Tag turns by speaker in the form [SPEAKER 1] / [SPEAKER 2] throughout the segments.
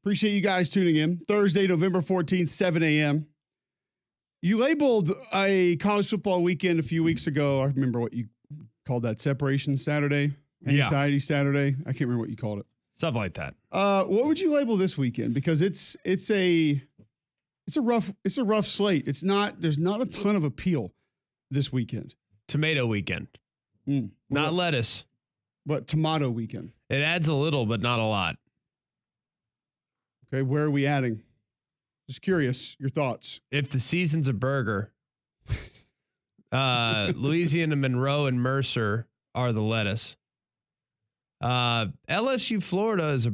[SPEAKER 1] Appreciate you guys tuning in. Thursday, November 14th, 7 a.m. You labeled a college football weekend a few weeks ago. I remember what you called that, separation Saturday, anxiety Saturday. I can't remember what you called it.
[SPEAKER 2] Stuff like that.
[SPEAKER 1] What would you label this weekend? Because it's a rough slate. There's not a ton of appeal this weekend.
[SPEAKER 2] Tomato weekend. Not lettuce.
[SPEAKER 1] But tomato weekend.
[SPEAKER 2] It adds a little, but not a lot.
[SPEAKER 1] Okay, where are we adding? Just curious, your thoughts.
[SPEAKER 2] If the season's a burger, Louisiana, Monroe, and Mercer are the lettuce. LSU, Florida is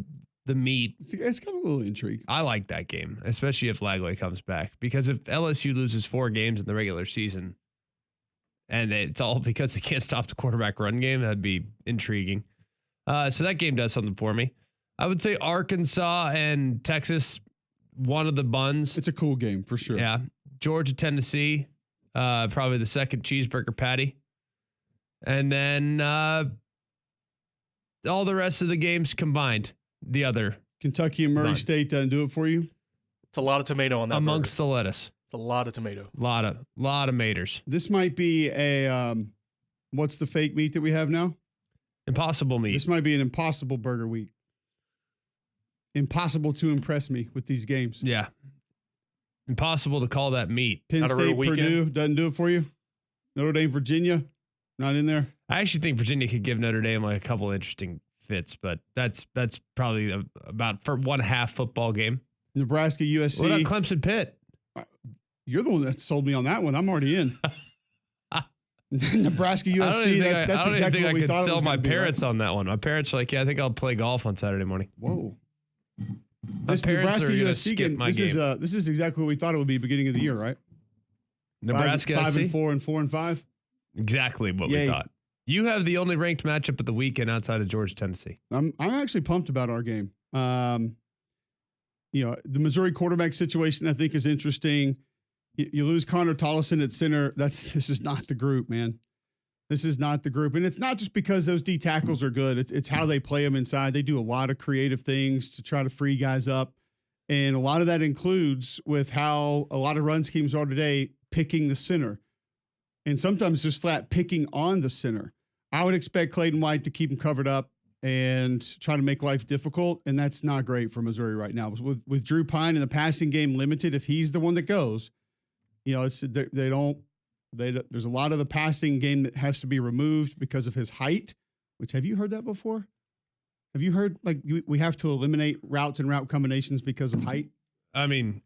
[SPEAKER 2] the meat.
[SPEAKER 1] It's got a little intrigue.
[SPEAKER 2] I like that game, especially if Lagway comes back. Because if LSU loses 4 games in the regular season, and it's all because they can't stop the quarterback run game, that'd be intriguing. So that game does something for me. I would say Arkansas and Texas, one of the buns.
[SPEAKER 1] It's a cool game for sure.
[SPEAKER 2] Yeah. Georgia, Tennessee, probably the second cheeseburger patty. And then all the rest of the games combined, the other.
[SPEAKER 1] Kentucky and Murray State doesn't do it for you?
[SPEAKER 3] It's a lot of tomato on that
[SPEAKER 2] amongst the lettuce.
[SPEAKER 3] It's a lot of tomato.
[SPEAKER 2] Lot of maters.
[SPEAKER 1] This might be a what's the fake meat that we have now?
[SPEAKER 2] Impossible meat.
[SPEAKER 1] This might be an impossible burger week. Impossible to impress me with these games.
[SPEAKER 2] Yeah. Impossible to call that meat.
[SPEAKER 1] Penn State, Purdue doesn't do it for you. Notre Dame, Virginia, not in there.
[SPEAKER 2] I actually think Virginia could give Notre Dame like a couple interesting fits, but that's probably about for one half football game.
[SPEAKER 1] Nebraska, USC.
[SPEAKER 2] What about Clemson, Pitt?
[SPEAKER 1] You're the one that sold me on that one. I'm already in. Nebraska, USC. That's exactly what we thought it was. I could sell
[SPEAKER 2] my parents on that one. My parents are like, yeah, I think I'll play golf on Saturday morning.
[SPEAKER 1] Whoa. This Nebraska USC game. This is exactly what we thought it would be beginning of the year, right?
[SPEAKER 2] Nebraska
[SPEAKER 1] 5-4 and 4-5.
[SPEAKER 2] Exactly what we thought. You have the only ranked matchup at the weekend outside of Georgia, Tennessee.
[SPEAKER 1] I'm actually pumped about our game. The Missouri quarterback situation I think is interesting. You lose Connor Tollison at center. This is not the group, man. This is not the group. And it's not just because those D tackles are good. It's how they play them inside. They do a lot of creative things to try to free guys up. And a lot of that includes with how a lot of run schemes are today, picking the center. And sometimes just flat picking on the center. I would expect Clayton White to keep him covered up and try to make life difficult. And that's not great for Missouri right now. With Drew Pine and the passing game limited, if he's the one that goes, there's a lot of the passing game that has to be removed because of his height, which have you heard that before? Have you heard we have to eliminate routes and route combinations because of height?
[SPEAKER 2] I mean,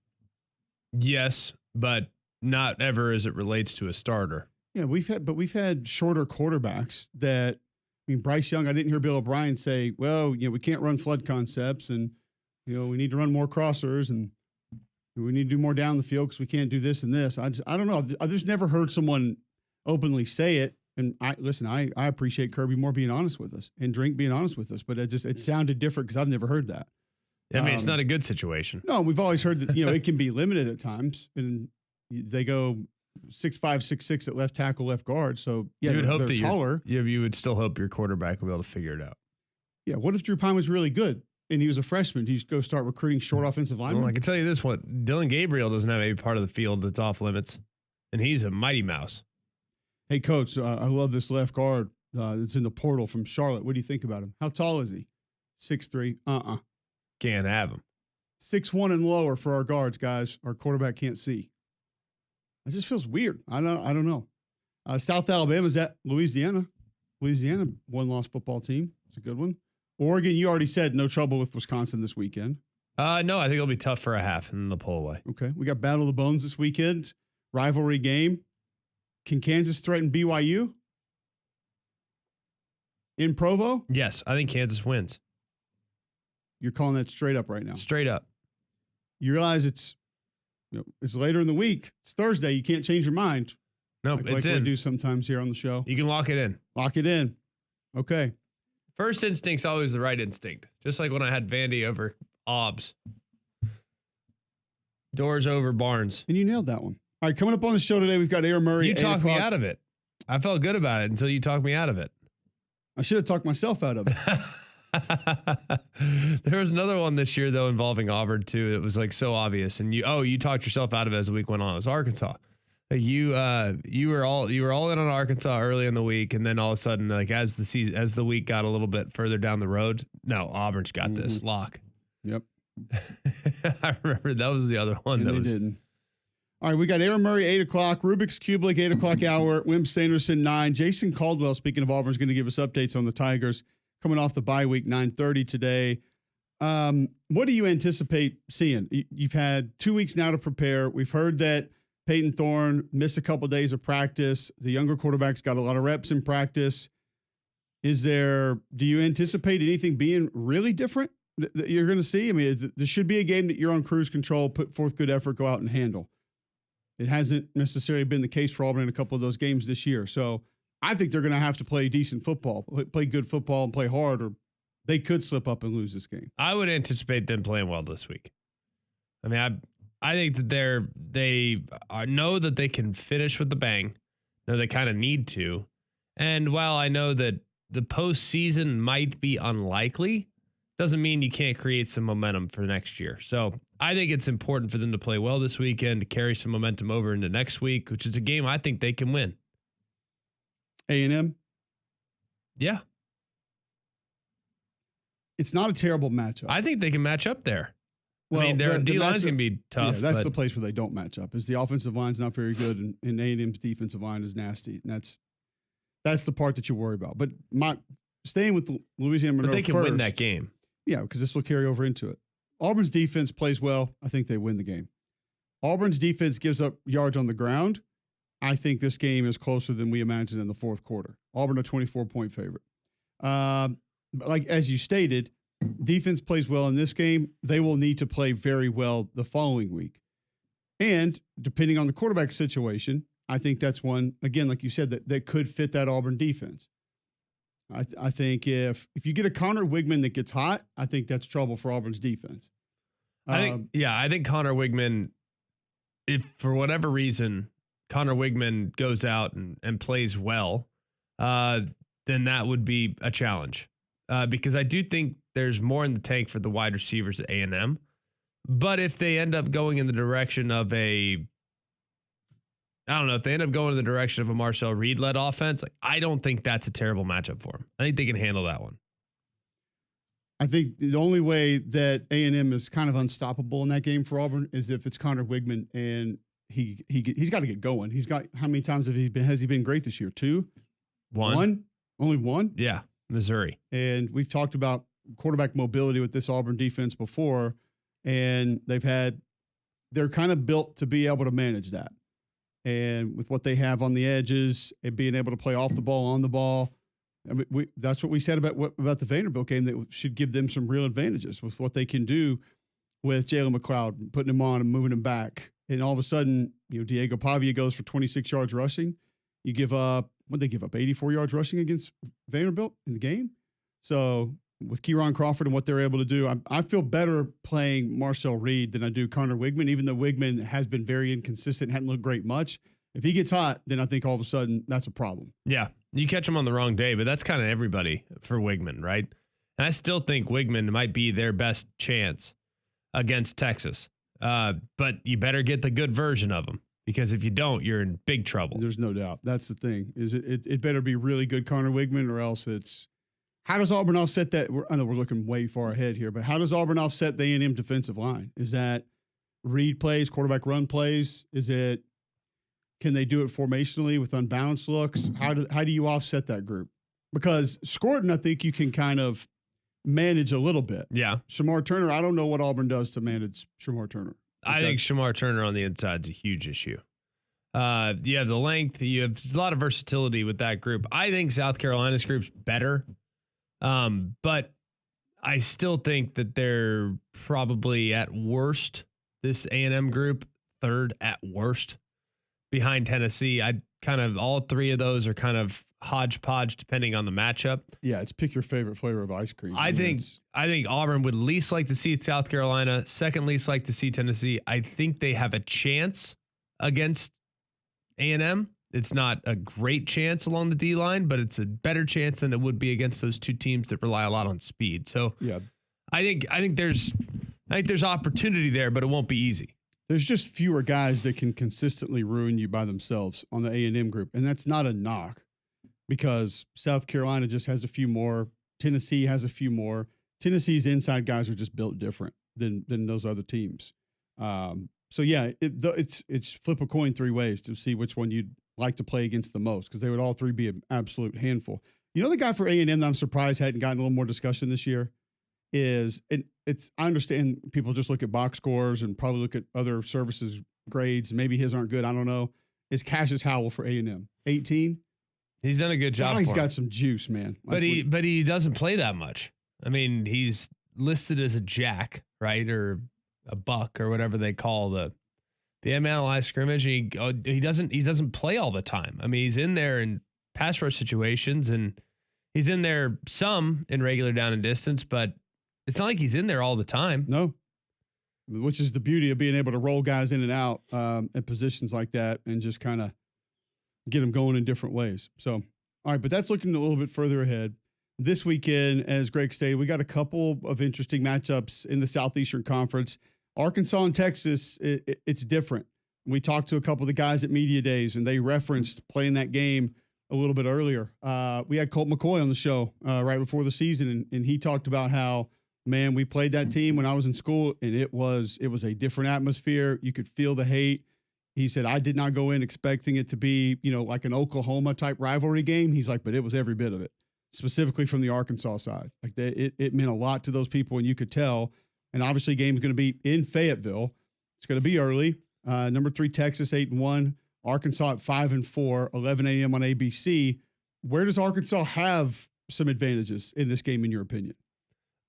[SPEAKER 2] yes, but not ever as it relates to a starter.
[SPEAKER 1] Yeah, we've had shorter quarterbacks that, Bryce Young, I didn't hear Bill O'Brien say, well, we can't run flood concepts and, we need to run more crossers and we need to do more down the field because we can't do this and this. I don't know. I've just never heard someone openly say it. And I appreciate Kirby Moore being honest with us and Drink being honest with us, but it sounded different because I've never heard that.
[SPEAKER 2] I mean, it's not a good situation.
[SPEAKER 1] No, we've always heard that, it can be limited at times and they go 6'5", 6'6" at left tackle, left guard. So yeah,
[SPEAKER 2] you would hope
[SPEAKER 1] they're taller.
[SPEAKER 2] You would still hope your quarterback will be able to figure it out.
[SPEAKER 1] Yeah. What if Drew Pine was really good and he was a freshman? Do you go start recruiting short offensive linemen?
[SPEAKER 2] Well, I can tell you this: Dylan Gabriel doesn't have any part of the field that's off limits, and he's a mighty mouse.
[SPEAKER 1] Hey, coach, I love this left guard. It's in the portal from Charlotte. What do you think about him? How tall is he? 6'3".
[SPEAKER 2] Can't have him.
[SPEAKER 1] 6'1" and lower for our guards, guys. Our quarterback can't see. It just feels weird. I don't know. South Alabama's at Louisiana. Louisiana, one-loss football team. It's a good one. Oregon, you already said no trouble with Wisconsin this weekend.
[SPEAKER 2] No, I think it'll be tough for a half and they'll pull away.
[SPEAKER 1] Okay. We got Battle of the Bones this weekend. Rivalry game. Can Kansas threaten BYU? In Provo?
[SPEAKER 2] Yes, I think Kansas wins.
[SPEAKER 1] You're calling that straight up right now?
[SPEAKER 2] Straight up.
[SPEAKER 1] You realize it's later in the week. It's Thursday. You can't change your mind.
[SPEAKER 2] No, it's in.
[SPEAKER 1] We do sometimes here on the show.
[SPEAKER 2] You can lock it in.
[SPEAKER 1] Lock it in. Okay.
[SPEAKER 2] First instinct's always the right instinct. Just like when I had Vandy over Obbs. Doors over Barnes.
[SPEAKER 1] And you nailed that one. All right, coming up on the show today, we've got Air Murray.
[SPEAKER 2] You talked me out of it. I felt good about it until you talked me out of it.
[SPEAKER 1] I should have talked myself out of it.
[SPEAKER 2] There was another one this year though involving Auburn too. It was like so obvious, and you talked yourself out of it as the week went on. It was Arkansas. Like you were all in on Arkansas early in the week, and then all of a sudden, like as the week got a little bit further down the road, no, Auburn's got this lock.
[SPEAKER 1] Yep.
[SPEAKER 2] I remember that was the other one
[SPEAKER 1] And
[SPEAKER 2] that
[SPEAKER 1] they
[SPEAKER 2] was.
[SPEAKER 1] didn't. All right, we got Aaron Murray, 8 o'clock. Rubik's Cubelic, 8 o'clock hour. Wimp Sanderson, 9. Jason Caldwell, speaking of Auburn, is going to give us updates on the Tigers coming off the bye week, 9:30 today. What do you anticipate seeing? You've had 2 weeks now to prepare. We've heard that Peyton Thorne missed a couple of days of practice. The younger quarterback's got a lot of reps in practice. Do you anticipate anything being really different that you're going to see? I mean, this should be a game that you're on cruise control, put forth good effort, go out and handle. It hasn't necessarily been the case for Auburn in a couple of those games this year. So I think they're going to have to play decent football, play good football and play hard, or they could slip up and lose this game.
[SPEAKER 2] I would anticipate them playing well this week. I mean, I think that they know that they can finish with the bang. No, they kind of need to. And while I know that the postseason might be unlikely, doesn't mean you can't create some momentum for next year. So I think it's important for them to play well this weekend, to carry some momentum over into next week, which is a game I think they can win.
[SPEAKER 1] A&M?
[SPEAKER 2] Yeah.
[SPEAKER 1] It's not a terrible matchup.
[SPEAKER 2] I think they can match up there.
[SPEAKER 1] Well,
[SPEAKER 2] I mean, their D-line's going to be tough.
[SPEAKER 1] Yeah, that's the place where they don't match up. Is the offensive line's not very good, and A&M's defensive line is nasty. And that's the part that you worry about. But staying with Louisiana Monroe
[SPEAKER 2] but they can
[SPEAKER 1] first,
[SPEAKER 2] win that game.
[SPEAKER 1] Yeah, because this will carry over into it. Auburn's defense plays well. I think they win the game. Auburn's defense gives up yards on the ground. I think this game is closer than we imagined in the fourth quarter. Auburn a 24-point favorite. Like as you stated, defense plays well in this game. They will need to play very well the following week. And depending on the quarterback situation, I think that's one, again, like you said, that could fit that Auburn defense. I think if you get a Connor Wigman that gets hot, I think that's trouble for Auburn's defense.
[SPEAKER 2] I think Connor Wigman, if for whatever reason Connor Wigman goes out and plays well, then that would be a challenge. Because I do think there's more in the tank for the wide receivers at A&M. But if they end up going in the direction of if they end up going in the direction of a Marcel Reed-led offense, I don't think that's a terrible matchup for them. I think they can handle that one.
[SPEAKER 1] I think the only way that A&M is kind of unstoppable in that game for Auburn is if it's Connor Wigman and he's got to get going. He's got, how many times has he been great this year? 2? One? Only one?
[SPEAKER 2] Yeah, Missouri.
[SPEAKER 1] And we've talked about quarterback mobility with this Auburn defense before, and they're kind of built to be able to manage that. And with what they have on the edges and being able to play off the ball, on the ball, I mean, that's what we said about the Vanderbilt game that should give them some real advantages with what they can do with Jalen McLeod, putting him on and moving him back. And all of a sudden, Diego Pavia goes for 26 yards rushing. You give up, what'd they give up, 84 yards rushing against Vanderbilt in the game? So with Kieron Crawford and what they're able to do, I feel better playing Marcel Reed than I do Connor Wigman, even though Wigman has been very inconsistent, hadn't looked great much. If he gets hot, then I think all of a sudden that's a problem.
[SPEAKER 2] Yeah, you catch him on the wrong day, but that's kind of everybody for Wigman, right? And I still think Wigman might be their best chance against Texas. But you better get the good version of him, because if you don't, you're in big trouble.
[SPEAKER 1] There's no doubt. That's the thing. Is it better be really good Connor Wigman, or else it's, how does Auburn offset that? I know we're looking way far ahead here, but how does Auburn offset the A&M defensive line? Is that read plays, quarterback run plays? Can they do it formationally with unbalanced looks? How do you offset that group? Because Scorton, I think you can kind of manage a little bit.
[SPEAKER 2] Yeah.
[SPEAKER 1] Shamar Turner, I don't know what Auburn does to manage Shamar Turner.
[SPEAKER 2] I think Shamar Turner on the inside is a huge issue. You have the length. You have a lot of versatility with that group. I think South Carolina's group's better. But I still think that they're probably at worst, this A&M group, third at worst behind Tennessee. All three of those are kind of hodgepodge depending on the matchup.
[SPEAKER 1] Yeah, it's pick your favorite flavor of ice cream.
[SPEAKER 2] I think Auburn would least like to see South Carolina, second least like to see Tennessee. I think they have a chance against A&M. It's not a great chance along the D line, but it's a better chance than it would be against those two teams that rely a lot on speed. So
[SPEAKER 1] Yeah.
[SPEAKER 2] I think there's opportunity there, but it won't be easy.
[SPEAKER 1] There's just fewer guys that can consistently ruin you by themselves on the A&M group. And that's not a knock because South Carolina just has a few more. Tennessee has a few more. Tennessee's inside guys are just built different than those other teams. So yeah, it's flip a coin 3 ways to see which one you'd like to play against the most because they would all 3 be an absolute handful. You know, the guy for A&M that I'm surprised hadn't gotten a little more discussion this year is I understand people just look at box scores and probably look at other services grades. Maybe his aren't good. I don't know. Is Cassius Howell for A&M 18?
[SPEAKER 2] He's done a good job.
[SPEAKER 1] He's got some juice, man.
[SPEAKER 2] But he doesn't play that much. I mean, he's listed as a jack, right, or a buck or whatever they call the MLI scrimmage. And he doesn't play all the time. I mean, he's in there in pass rush situations and he's in there some in regular down and distance, but it's not like he's in there all the time.
[SPEAKER 1] No, which is the beauty of being able to roll guys in and out at positions like that and just kind of get them going in different ways. So, all right, but that's looking a little bit further ahead. This weekend, as Greg stated, we got a couple of interesting matchups in the Southeastern Conference. Arkansas and Texas, it's different. We talked to a couple of the guys at Media Days, and they referenced playing that game a little bit earlier. We had Colt McCoy on the show right before the season, and he talked about how, man, we played that team when I was in school, and it was a different atmosphere. You could feel the hate. He said, I did not go in expecting it to be, like an Oklahoma type rivalry game. He's like, but it was every bit of it, specifically from the Arkansas side. Like it meant a lot to those people, and you could tell. And obviously, game's going to be in Fayetteville. It's going to be early. Number 3 Texas 8-1, Arkansas at 5-4, 11 a.m. on ABC. Where does Arkansas have some advantages in this game, in your opinion?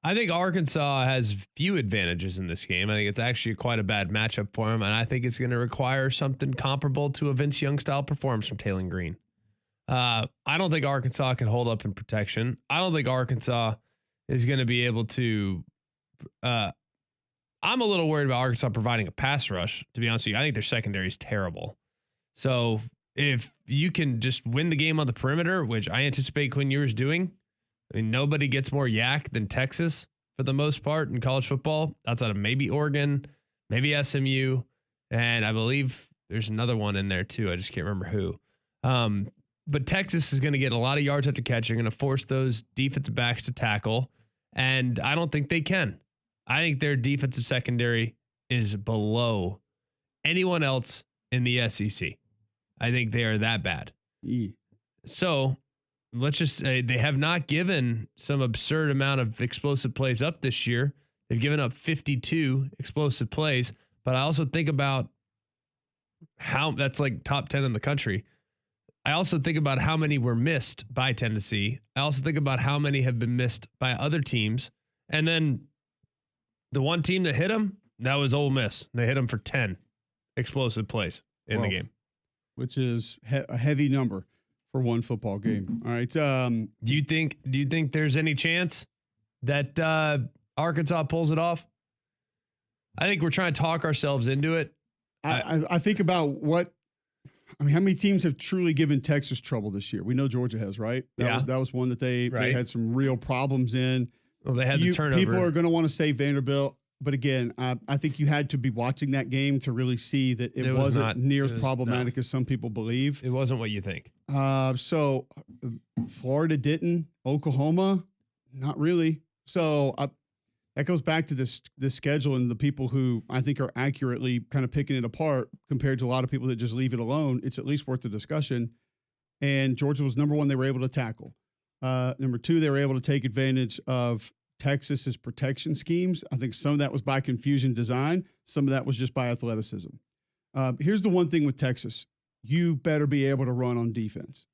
[SPEAKER 2] I think Arkansas has few advantages in this game. I think it's actually quite a bad matchup for them, and I think it's going to require something comparable to a Vince Young style performance from Taylor Green. I don't think Arkansas can hold up in protection. I don't think Arkansas is going to be able to. I'm a little worried about Arkansas providing a pass rush, to be honest with you. I think their secondary is terrible. So if you can just win the game on the perimeter, which I anticipate Quinn Ewers doing, I mean, nobody gets more yak than Texas for the most part in college football, outside of maybe Oregon, maybe SMU, and I believe there's another one in there too. I just can't remember who. But Texas is going to get a lot of yards after catch. They're going to force those defensive backs to tackle, and I don't think they can. I think their defensive secondary is below anyone else in the SEC. I think they are that bad. So let's just say they have not given some absurd amount of explosive plays up this year. They've given up 52 explosive plays, but I also think about how that's like top 10 in the country. I also think about how many were missed by Tennessee. I also think about how many have been missed by other teams. And then the one team that hit them, that was Ole Miss. They hit them for 10 explosive plays in the game,
[SPEAKER 1] which is a heavy number for one football game. All right.
[SPEAKER 2] Do you think there's any chance that Arkansas pulls it off? I think we're trying to talk ourselves into it.
[SPEAKER 1] I think about how many teams have truly given Texas trouble this year? We know Georgia has, right? That was one that they had some real problems in.
[SPEAKER 2] Well, they had the turnover.
[SPEAKER 1] People are going to want to say Vanderbilt, but again, I think you had to be watching that game to really see that it wasn't near as problematic as some people believe.
[SPEAKER 2] It wasn't what you think.
[SPEAKER 1] So Florida didn't, Oklahoma, not really. So that goes back to this schedule and the people who I think are accurately kind of picking it apart compared to a lot of people that just leave it alone. It's at least worth the discussion. And Georgia was number 1. They were able to tackle. Number 2, they were able to take advantage of Texas's protection schemes. I think some of that was by confusion design. Some of that was just by athleticism. Here's the one thing with Texas. You better be able to run on defense.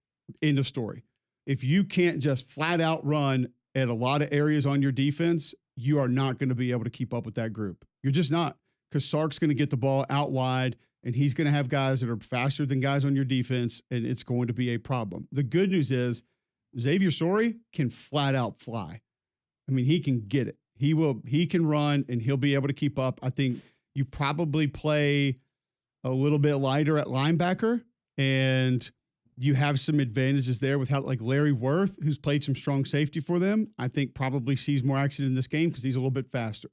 [SPEAKER 1] End of story. If you can't just flat out run at a lot of areas on your defense, you are not going to be able to keep up with that group. You're just not, because Sark's going to get the ball out wide, and he's going to have guys that are faster than guys on your defense, and it's going to be a problem. The good news is Xavier Sorey can flat out fly. I mean, he can get it. He can run, and he'll be able to keep up. I think you probably play a little bit lighter at linebacker And you have some advantages there with how, like Larry Worth, who's played some strong safety for them, I think probably sees more action in this game because he's a little bit faster.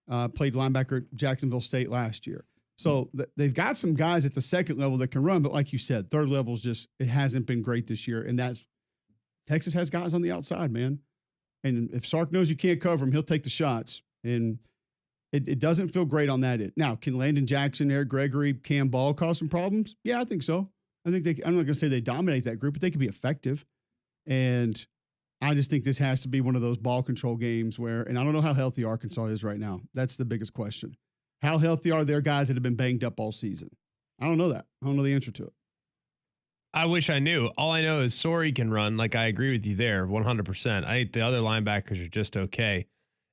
[SPEAKER 1] Played linebacker at Jacksonville State last year. So they've got some guys at the second level that can run, but like you said, third level is just, it hasn't been great this year. And that's, Texas has guys on the outside, man. And if Sark knows you can't cover him, he'll take the shots. And it doesn't feel great on that end. Now, can Landon Jackson, Eric Gregory, Cam Ball cause some problems? Yeah, I think so. I think I'm not going to say they dominate that group, but they could be effective. And I just think this has to be one of those ball control games where, and I don't know how healthy Arkansas is right now. That's the biggest question. How healthy are their guys that have been banged up all season? I don't know that. I don't know the answer to it.
[SPEAKER 2] I wish I knew. All I know is Sorey can run. Like, I agree with you there 100%. I think the other linebackers are just okay.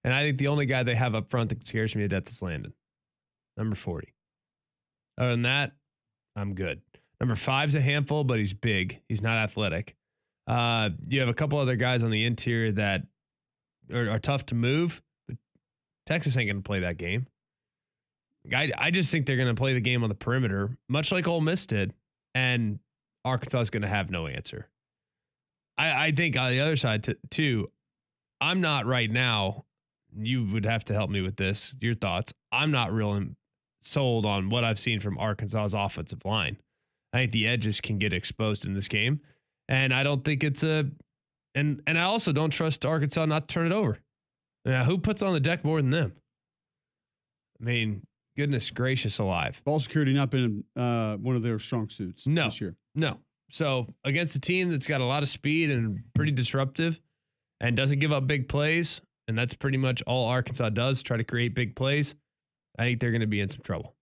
[SPEAKER 2] And I think the only guy they have up front that scares me to death is Landon, number 40. Other than that, I'm good. Number 5's a handful, but he's big. He's not athletic. You have a couple other guys on the interior that are tough to move, but Texas ain't going to play that game. I just think they're going to play the game on the perimeter, much like Ole Miss did, and Arkansas is going to have no answer. I think on the other side, too, I'm not right now. You would have to help me with this. Your thoughts. I'm not real sold on what I've seen from Arkansas's offensive line. I think the edges can get exposed in this game. And I don't think it's and I also don't trust Arkansas not to turn it over. Now, who puts on the deck more than them? I mean, goodness gracious alive.
[SPEAKER 1] Ball security not been one of their strong suits this year.
[SPEAKER 2] No. So against a team that's got a lot of speed and pretty disruptive and doesn't give up big plays, and that's pretty much all Arkansas does, try to create big plays, I think they're going to be in some trouble.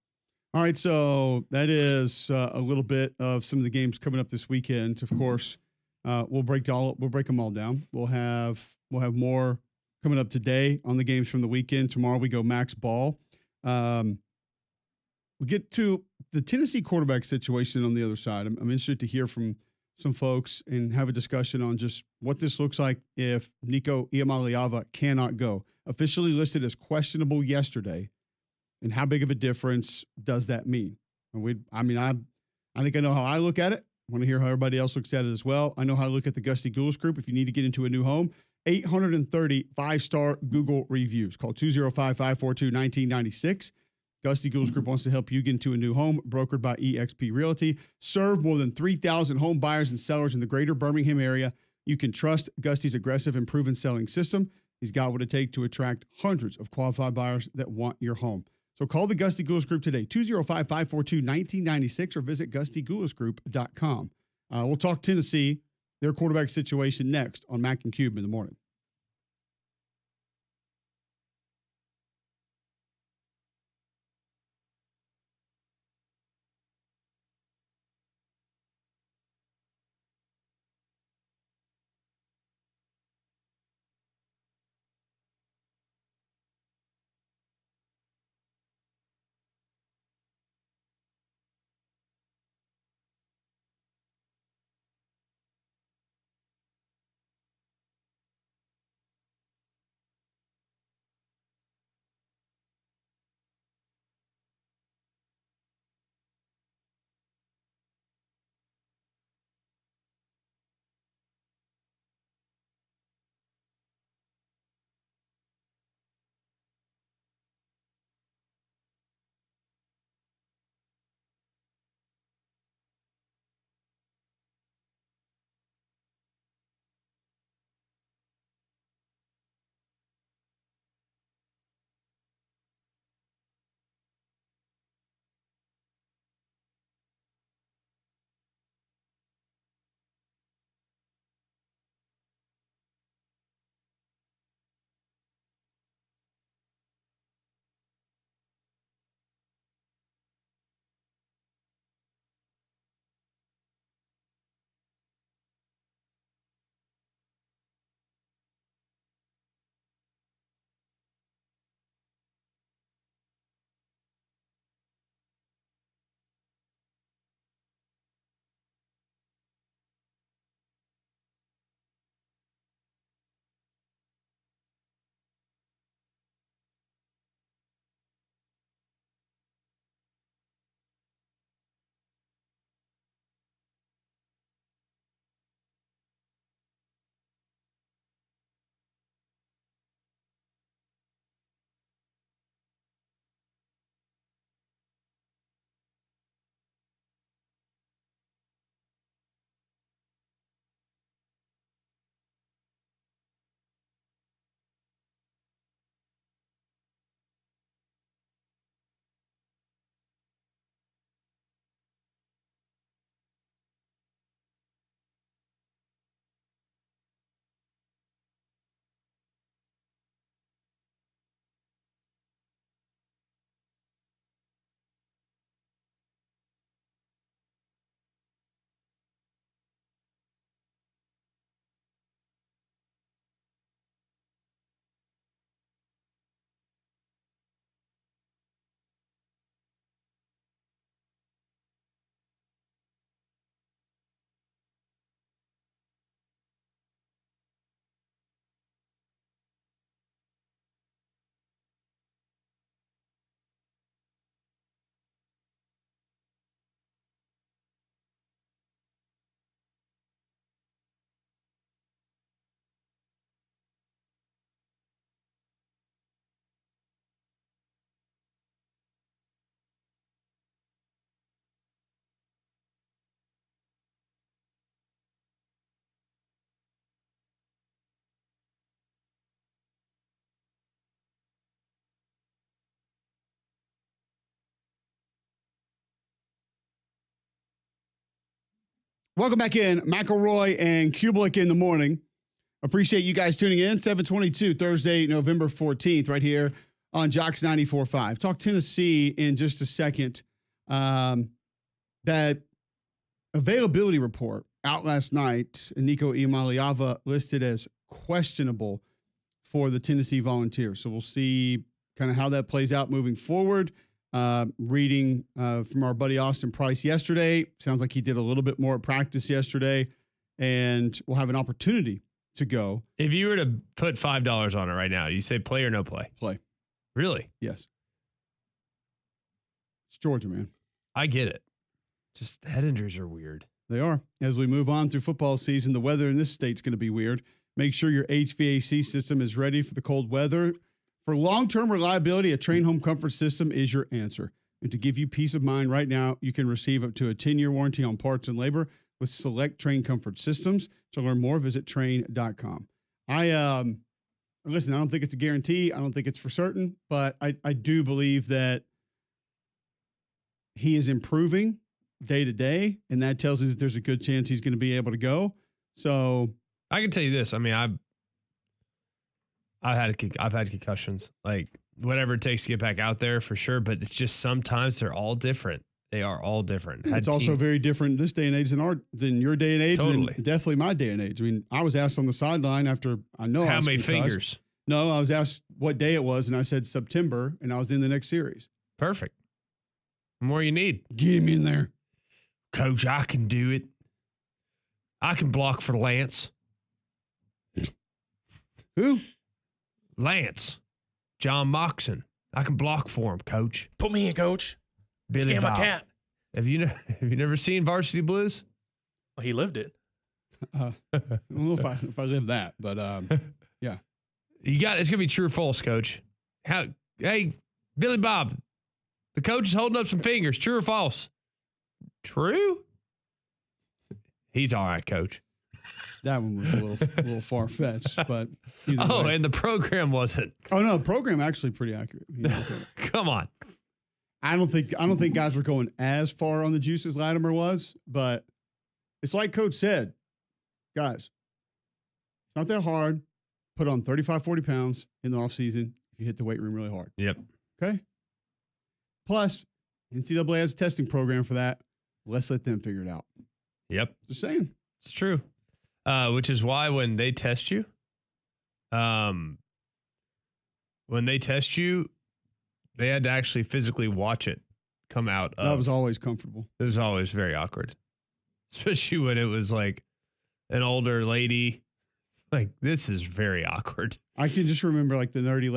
[SPEAKER 1] All right, so that is a little bit of some of the games coming up this weekend. Of course, we'll break them all down. We'll have more coming up today on the games from the weekend. Tomorrow we go Max Ball. We'll get to the Tennessee quarterback situation on the other side. I'm interested to hear from some folks and have a discussion on just what this looks like if Nico Iamaleava cannot go. Officially listed as questionable yesterday. And how big of a difference does that mean? I think I know how I look at it. I want to hear how everybody else looks at it as well. I know how I look at the Gusty Goulas group. If you need to get into a new home, 830 5-star Google reviews. Call 205-542-1996. Gusty Goulas Group wants to help you get into a new home, brokered by eXp Realty. Serve more than 3,000 home buyers and sellers in the greater Birmingham area. You can trust Gusty's aggressive and proven selling system. He's got what it takes to attract hundreds of qualified buyers that want your home. So call the Gusty Goulas Group today, 205-542-1996, or visit GustyGoulasGroup.com. We'll talk Tennessee, their quarterback situation next on Mac and Cube in the morning. Welcome back in. McElroy and Cubelic in the morning. Appreciate you guys tuning in. 722, Thursday, November 14th, right here on Jocks 94.5. Talk Tennessee in just a second. That availability report out last night, Nico Imaliava listed as questionable for the Tennessee Volunteers. So we'll see kind of how that plays out moving forward. Reading from our buddy Austin Price yesterday, sounds like he did a little bit more at practice yesterday, and we'll have an opportunity to go.
[SPEAKER 2] If you were to put $5 on it right now, you say play or no play?
[SPEAKER 1] Play.
[SPEAKER 2] Really?
[SPEAKER 1] Yes. It's Georgia, man.
[SPEAKER 2] I get it. Just head injuries are weird.
[SPEAKER 1] They are. As we move on through football season, the weather in this state's going to be weird. Make sure your HVAC system is ready for the cold weather. For long-term reliability, a Train Home Comfort System is your answer. And to give you peace of mind right now, you can receive up to a 10-year warranty on parts and labor with select Train Comfort Systems. To learn more, visit train.com. Listen, I don't think it's a guarantee. I don't think it's for certain, but I do believe that he is improving day to day, and that tells us that there's a good chance he's going to be able to go. So
[SPEAKER 2] I can tell you this. I mean, I've had concussions, like whatever it takes to get back out there for sure. But it's just sometimes they're all different. They are all different.
[SPEAKER 1] It's also very different this day and age than your day and age,
[SPEAKER 2] Totally.
[SPEAKER 1] and definitely my day and age. I mean, I was asked on the sideline after I know
[SPEAKER 2] how
[SPEAKER 1] I was
[SPEAKER 2] many
[SPEAKER 1] concussed.
[SPEAKER 2] fingers?
[SPEAKER 1] No, I was asked what day it was, and I said September, and I was in the next series.
[SPEAKER 2] Perfect. The more you need.
[SPEAKER 1] Get him in there.
[SPEAKER 2] Coach, I can do it. I can block for Lance.
[SPEAKER 1] Who?
[SPEAKER 2] Lance. John Moxon. I can block for him, Coach.
[SPEAKER 3] Put me in, coach.
[SPEAKER 2] Billy
[SPEAKER 3] Scam my
[SPEAKER 2] Bob.
[SPEAKER 3] cat.
[SPEAKER 2] Have you never seen Varsity Blues?
[SPEAKER 3] Well, he lived it.
[SPEAKER 1] I don't know if I live that, but yeah.
[SPEAKER 2] It's gonna be true or false, Coach. Hey, Billy Bob, the coach is holding up some fingers. True or false? True. He's all right, Coach.
[SPEAKER 1] That one was a little far fetched, but
[SPEAKER 2] oh,
[SPEAKER 1] way.
[SPEAKER 2] and the program wasn't.
[SPEAKER 1] Oh no, program actually pretty accurate. Yeah, okay.
[SPEAKER 2] Come on.
[SPEAKER 1] I don't think guys were going as far on the juice as Latimer was, but it's like Coach said, guys, it's not that hard. Put on 35, 40 pounds in the offseason if you hit the weight room really hard.
[SPEAKER 2] Yep.
[SPEAKER 1] Okay. Plus, NCAA has a testing program for that. Let's let them figure it out.
[SPEAKER 2] Yep.
[SPEAKER 1] Just saying.
[SPEAKER 2] It's true. Which is why when they test you, they had to actually physically watch it come out.
[SPEAKER 1] That was always comfortable.
[SPEAKER 2] It was always very awkward, especially when it was like an older lady. Like, this is very awkward.
[SPEAKER 1] I can just remember like the nerdy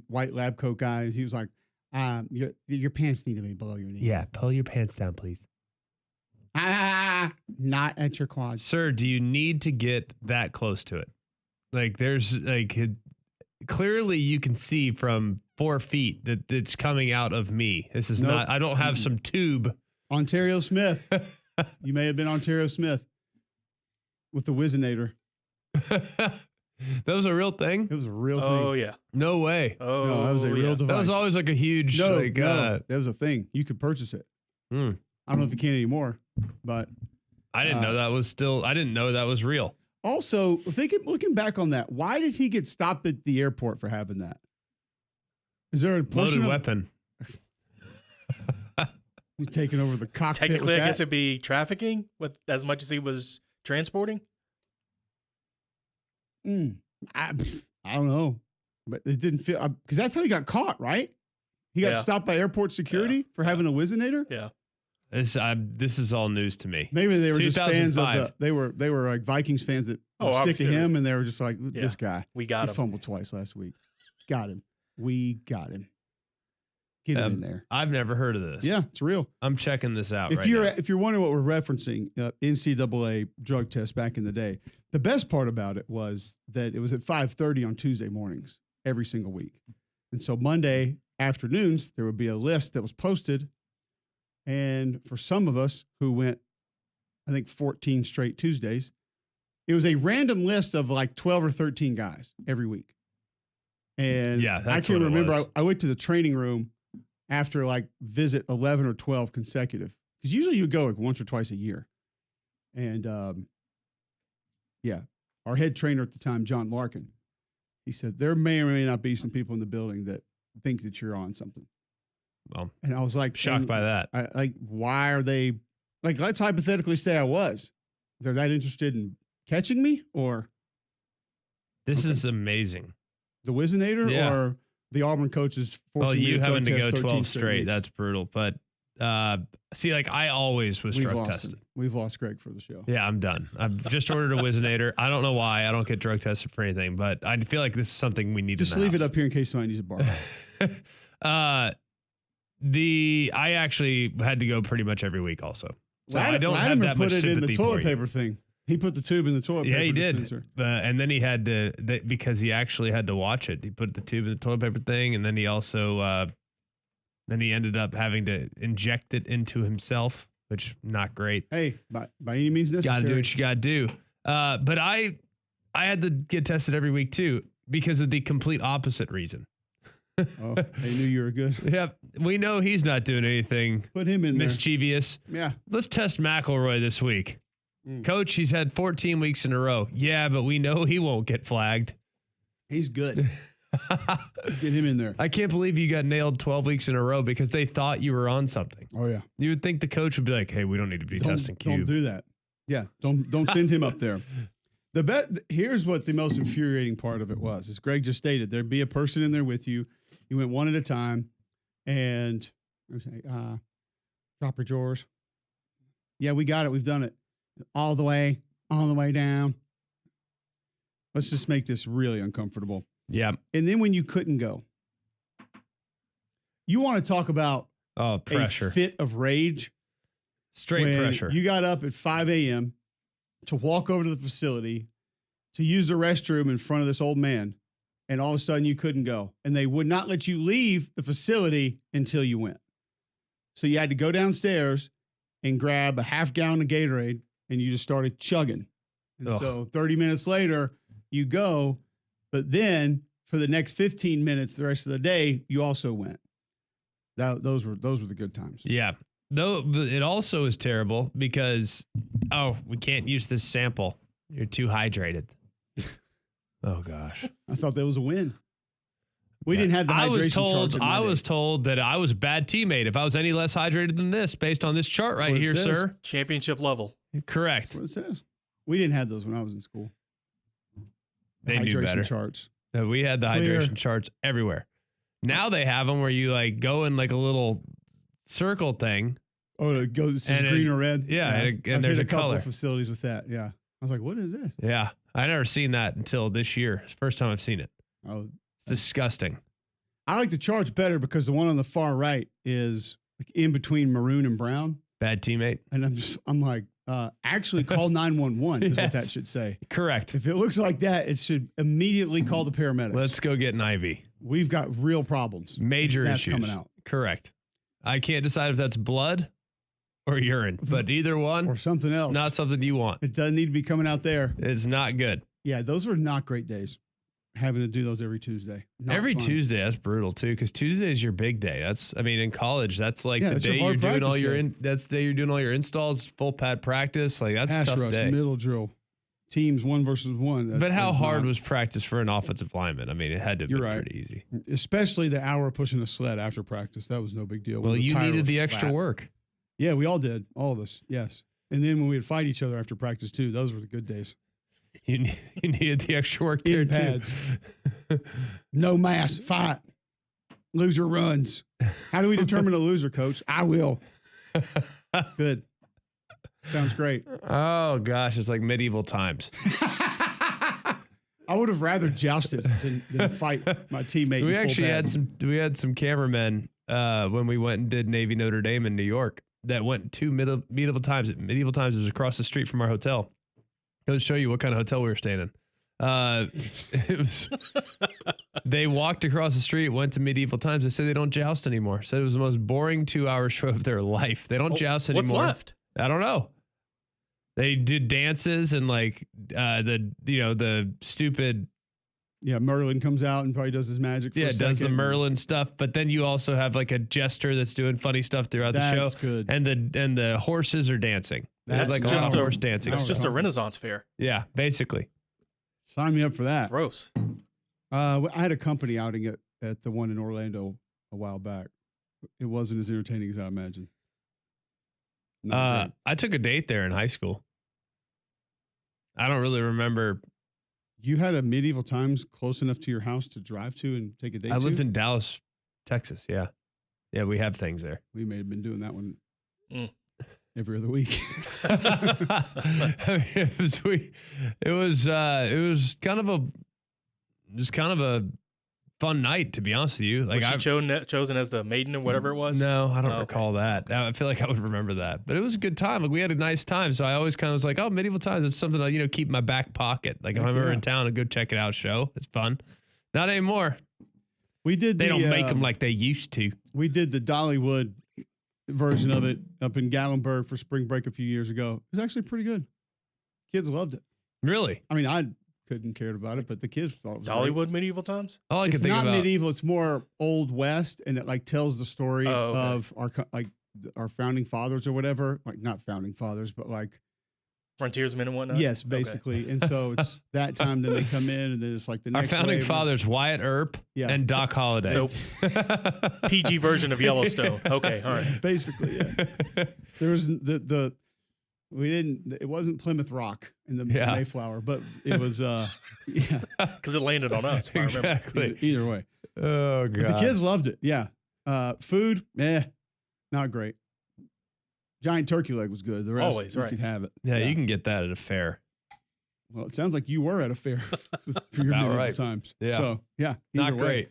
[SPEAKER 1] white lab coat guy. He was like, your pants need to be below your knees.
[SPEAKER 2] Yeah, pull your pants down, please.
[SPEAKER 1] Not at your quads.
[SPEAKER 2] Sir, do you need to get that close to it? Like, there's like, clearly you can see from 4 feet that it's coming out of me. This is not, I don't have some tube.
[SPEAKER 1] Ontario Smith. You may have been Ontario Smith with the Wizinator.
[SPEAKER 2] That was a real thing?
[SPEAKER 1] It was a real thing.
[SPEAKER 3] Oh, yeah.
[SPEAKER 2] No way.
[SPEAKER 3] Oh,
[SPEAKER 1] No, that was a real device.
[SPEAKER 2] That was always like a huge,
[SPEAKER 1] No,
[SPEAKER 2] like,
[SPEAKER 1] that was a thing. You could purchase it. I don't know if you can anymore, but
[SPEAKER 2] I didn't know that was I didn't know that was real.
[SPEAKER 1] Also, looking back on that, why did he get stopped at the airport for having that? Is there a portion
[SPEAKER 2] Loaded weapon.
[SPEAKER 1] He's taking over the cockpit?
[SPEAKER 3] Technically,
[SPEAKER 1] with
[SPEAKER 3] I guess
[SPEAKER 1] that?
[SPEAKER 3] it'd be trafficking with as much as he was transporting.
[SPEAKER 1] I don't know, but it didn't feel because that's how he got caught, right? He got stopped by airport security for having a Wizinator.
[SPEAKER 3] Yeah.
[SPEAKER 2] This is all news to me.
[SPEAKER 1] Maybe they were just fans of
[SPEAKER 2] 2005.
[SPEAKER 1] they were like Vikings fans that were sick of him, and they were just like, this guy.
[SPEAKER 3] We got
[SPEAKER 1] He
[SPEAKER 3] him.
[SPEAKER 1] fumbled twice last week. Got him. We got him. Get him in there.
[SPEAKER 2] I've never heard of this.
[SPEAKER 1] Yeah, it's real.
[SPEAKER 2] I'm checking this out.
[SPEAKER 1] If you're wondering what we're referencing, NCAA drug test back in the day, the best part about it was that it was at 5:30 on Tuesday mornings every single week, and so Monday afternoons there would be a list that was posted, and for some of us who went, I think 14 straight Tuesdays, it was a random list of like 12 or 13 guys every week, and I can remember I went to the training room after like visit 11 or 12 consecutive because usually you go like once or twice a year. And our head trainer at the time, John Larkin, he said there may or may not be some people in the building that think that you're on something.
[SPEAKER 2] Well,
[SPEAKER 1] and I was like
[SPEAKER 2] shocked by that.
[SPEAKER 1] Why are they like? Let's hypothetically say I was. They're that interested in catching me, or
[SPEAKER 2] this is amazing.
[SPEAKER 1] The Wizinator,
[SPEAKER 2] Yeah.
[SPEAKER 1] or the Auburn coaches forcing me
[SPEAKER 2] you
[SPEAKER 1] to
[SPEAKER 2] having
[SPEAKER 1] drug
[SPEAKER 2] to
[SPEAKER 1] test
[SPEAKER 2] go
[SPEAKER 1] 13
[SPEAKER 2] 12 straight.
[SPEAKER 1] weeks.
[SPEAKER 2] That's brutal. But see, like I always was drug tested.
[SPEAKER 1] We've lost Greg for the show.
[SPEAKER 2] Yeah, I'm done. I've just ordered a Wizinator. I don't know why I don't get drug tested for anything, but I feel like this is something we need
[SPEAKER 1] Just
[SPEAKER 2] in the
[SPEAKER 1] leave it
[SPEAKER 2] house.
[SPEAKER 1] up here in case somebody needs a bar.
[SPEAKER 2] I actually had to go pretty much every week also. So I don't have
[SPEAKER 1] Latimer
[SPEAKER 2] that
[SPEAKER 1] put
[SPEAKER 2] much
[SPEAKER 1] it in the
[SPEAKER 2] sympathy
[SPEAKER 1] toilet
[SPEAKER 2] for you.
[SPEAKER 1] paper thing. He put the tube in the toilet paper.
[SPEAKER 2] Yeah, he did.
[SPEAKER 1] dispenser.
[SPEAKER 2] And then he had to, because he actually had to watch it. He put the tube in the toilet paper thing, and then he also, then he ended up having to inject it into himself, which not great.
[SPEAKER 1] Hey, by any means necessary.
[SPEAKER 2] Got to do what you got to do. But I had to get tested every week too because of the complete opposite reason.
[SPEAKER 1] Oh, they knew you were good.
[SPEAKER 2] Yep, we know he's not doing anything
[SPEAKER 1] Put him in
[SPEAKER 2] mischievous.
[SPEAKER 1] there. Yeah.
[SPEAKER 2] Let's test McElroy this week. Coach, he's had 14 weeks in a row. Yeah, but we know he won't get flagged.
[SPEAKER 1] He's good. Get him in there.
[SPEAKER 2] I can't believe you got nailed 12 weeks in a row because they thought you were on something.
[SPEAKER 1] Oh, yeah.
[SPEAKER 2] You would think the coach would be like, hey, we don't need to be testing Cube.
[SPEAKER 1] Don't do that. Yeah. Don't send him up there. Here's what the most infuriating part of it was, as Greg just stated. There'd be a person in there with you. You went one at a time, and drop your drawers. Yeah, we got it. We've done it. All the way down. Let's just make this really uncomfortable.
[SPEAKER 2] Yeah.
[SPEAKER 1] And then when you couldn't go, you want to talk about
[SPEAKER 2] pressure.
[SPEAKER 1] a fit of rage.
[SPEAKER 2] Straight
[SPEAKER 1] when
[SPEAKER 2] pressure.
[SPEAKER 1] You got up at 5 a.m. to walk over to the facility to use the restroom in front of this old man, and all of a sudden you couldn't go. And they would not let you leave the facility until you went. So you had to go downstairs and grab a half gallon of Gatorade, and you just started chugging. And so 30 minutes later, you go, but then for the next 15 minutes, the rest of the day, you also went. Those were the good times.
[SPEAKER 2] Yeah. Though it also is terrible because, we can't use this sample. You're too hydrated. Oh, gosh.
[SPEAKER 1] I thought that was a win. We didn't have the hydration charts.
[SPEAKER 2] I was told that I was a bad teammate if I was any less hydrated than this based on this chart right here, sir.
[SPEAKER 3] Championship level.
[SPEAKER 2] Correct.
[SPEAKER 1] That's what it says. We didn't have those when I was in school.
[SPEAKER 2] They knew better.
[SPEAKER 1] Charts.
[SPEAKER 2] We had the hydration charts everywhere. Now they have them where you like go in like a little circle thing.
[SPEAKER 1] Oh, it goes green or red.
[SPEAKER 2] Yeah, and
[SPEAKER 1] I've
[SPEAKER 2] there's
[SPEAKER 1] hit
[SPEAKER 2] a
[SPEAKER 1] couple
[SPEAKER 2] color.
[SPEAKER 1] of facilities with that. Yeah, I was like, what is this?
[SPEAKER 2] Yeah, I never seen that until this year. It's the first time I've seen it.
[SPEAKER 1] Oh,
[SPEAKER 2] it's disgusting.
[SPEAKER 1] I like the charts better because the one on the far right is like in between maroon and brown.
[SPEAKER 2] Bad teammate.
[SPEAKER 1] And I'm like, actually call 911 is what that
[SPEAKER 2] Yes.
[SPEAKER 1] should say.
[SPEAKER 2] Correct.
[SPEAKER 1] If it looks like that, it should immediately call the paramedics.
[SPEAKER 2] Let's go get an IV.
[SPEAKER 1] We've got real problems.
[SPEAKER 2] Major
[SPEAKER 1] that's
[SPEAKER 2] issues
[SPEAKER 1] coming out.
[SPEAKER 2] Correct. I can't decide if that's blood or urine, but either one
[SPEAKER 1] or something else.
[SPEAKER 2] Not something you want.
[SPEAKER 1] It doesn't need to be coming out there.
[SPEAKER 2] It's not good.
[SPEAKER 1] Yeah, those were not great days. Having to do those every Tuesday. Not
[SPEAKER 2] Every
[SPEAKER 1] fun.
[SPEAKER 2] Tuesday, that's brutal too. Because Tuesday is your big day. In college, that's like the
[SPEAKER 1] that's your
[SPEAKER 2] day
[SPEAKER 1] hard
[SPEAKER 2] you're doing all
[SPEAKER 1] practice
[SPEAKER 2] your
[SPEAKER 1] day.
[SPEAKER 2] that's the day you're doing all your installs, full pad practice. Like that's a
[SPEAKER 1] Pass
[SPEAKER 2] tough
[SPEAKER 1] rush,
[SPEAKER 2] day.
[SPEAKER 1] middle drill, teams 1 versus 1.
[SPEAKER 2] But how hard was practice for an offensive lineman? I mean, it had to be pretty easy.
[SPEAKER 1] Especially the hour pushing a sled after practice. That was no big deal.
[SPEAKER 2] Well,
[SPEAKER 1] The
[SPEAKER 2] you
[SPEAKER 1] tire
[SPEAKER 2] needed
[SPEAKER 1] was
[SPEAKER 2] the extra
[SPEAKER 1] flat.
[SPEAKER 2] work.
[SPEAKER 1] Yeah, we all did. All of us. Yes. And then when we would fight each other after practice too, those were the good days.
[SPEAKER 2] You needed the extra work there
[SPEAKER 1] In pads. No mass. Fight. Loser runs. How do we determine a loser, coach? I will. Good. Sounds great.
[SPEAKER 2] Oh gosh, it's like medieval times.
[SPEAKER 1] I would have rather jousted than fight my teammate.
[SPEAKER 2] We
[SPEAKER 1] in full
[SPEAKER 2] actually
[SPEAKER 1] pads.
[SPEAKER 2] had some cameramen when we went and did Navy Notre Dame in New York that went to medieval times. Medieval times was across the street from our hotel. Goes to show you what kind of hotel we were staying in. It was. They walked across the street, went to medieval times. They said they don't joust anymore. Said it was the most boring 2-hour show of their life. They don't joust anymore.
[SPEAKER 3] What's left?
[SPEAKER 2] I don't know. They did dances and like the stupid
[SPEAKER 1] Yeah, Merlin comes out and probably does his magic. For a
[SPEAKER 2] does the
[SPEAKER 1] second.
[SPEAKER 2] Merlin stuff, but then you also have like a jester that's doing funny stuff throughout the show.
[SPEAKER 1] That's good.
[SPEAKER 2] And the horses are dancing. They have
[SPEAKER 3] That's
[SPEAKER 2] like
[SPEAKER 3] just
[SPEAKER 2] a lot of
[SPEAKER 3] a-
[SPEAKER 2] horse dancing.
[SPEAKER 3] It's
[SPEAKER 1] Oh,
[SPEAKER 3] just a
[SPEAKER 1] okay.
[SPEAKER 3] Renaissance fair.
[SPEAKER 2] Yeah, basically.
[SPEAKER 1] Sign me up for that.
[SPEAKER 3] Gross.
[SPEAKER 1] I had a company outing at the one in Orlando a while back. It wasn't as entertaining as I imagined. Not great.
[SPEAKER 2] I took a date there in high school. I don't really remember.
[SPEAKER 1] You had a medieval times close enough to your house to drive to and take a date
[SPEAKER 2] I lived
[SPEAKER 1] to?
[SPEAKER 2] in Dallas, Texas. Yeah. Yeah, we have things there.
[SPEAKER 1] We may have been doing that one
[SPEAKER 3] Mm.
[SPEAKER 1] every other week.
[SPEAKER 2] It was kind of a fun night, to be honest with you. Like
[SPEAKER 3] Was she chosen as the maiden or whatever it was?
[SPEAKER 2] No, I don't
[SPEAKER 3] Oh, okay.
[SPEAKER 2] recall that. I feel like I would remember that, but it was a good time. Like we had a nice time. So I always kind of was like, oh, medieval times. It's something I, keep in my back pocket. Like if
[SPEAKER 1] Heck
[SPEAKER 2] I'm ever
[SPEAKER 1] yeah.
[SPEAKER 2] in town, I go check it out. Show it's fun. Not anymore.
[SPEAKER 1] We did.
[SPEAKER 2] They don't make them like they used to.
[SPEAKER 1] We did the Dollywood version of it up in Gallenberg for spring break a few years ago. It was actually pretty good. Kids loved it.
[SPEAKER 2] Really?
[SPEAKER 1] I mean, I couldn't care about it, but the kids thought it was great.
[SPEAKER 3] Dollywood medieval times?
[SPEAKER 2] All I can
[SPEAKER 1] It's
[SPEAKER 2] think
[SPEAKER 1] not
[SPEAKER 2] about.
[SPEAKER 1] medieval. It's more Old West, and it like tells the story
[SPEAKER 3] Oh, okay.
[SPEAKER 1] of our founding fathers or whatever. Like not founding fathers, but like
[SPEAKER 3] Frontiersmen and whatnot?
[SPEAKER 1] yes,
[SPEAKER 3] Okay.
[SPEAKER 1] basically. And so it's that time. Then they come in, and then it's like the
[SPEAKER 2] Our
[SPEAKER 1] next
[SPEAKER 2] founding
[SPEAKER 1] wave.
[SPEAKER 2] fathers, Wyatt Earp
[SPEAKER 1] Yeah.
[SPEAKER 2] and Doc Holliday.
[SPEAKER 3] So PG version of Yellowstone. Okay, all right.
[SPEAKER 1] Basically, yeah. There was it wasn't Plymouth Rock in the
[SPEAKER 2] Yeah.
[SPEAKER 1] Mayflower, but it was yeah.
[SPEAKER 3] Because it landed on us, if I remember.
[SPEAKER 2] Exactly.
[SPEAKER 1] Either way.
[SPEAKER 2] Oh god.
[SPEAKER 1] But the kids loved it. Yeah. Food, not great. Giant turkey leg was good. The rest,
[SPEAKER 3] Always,
[SPEAKER 1] you
[SPEAKER 3] right.
[SPEAKER 1] could have it.
[SPEAKER 2] Yeah, you can get that at a fair.
[SPEAKER 1] Well, it sounds like you were at a fair for your
[SPEAKER 2] About
[SPEAKER 1] medieval
[SPEAKER 2] right.
[SPEAKER 1] times.
[SPEAKER 2] Yeah.
[SPEAKER 1] So, yeah.
[SPEAKER 2] Not
[SPEAKER 1] either way.
[SPEAKER 2] great.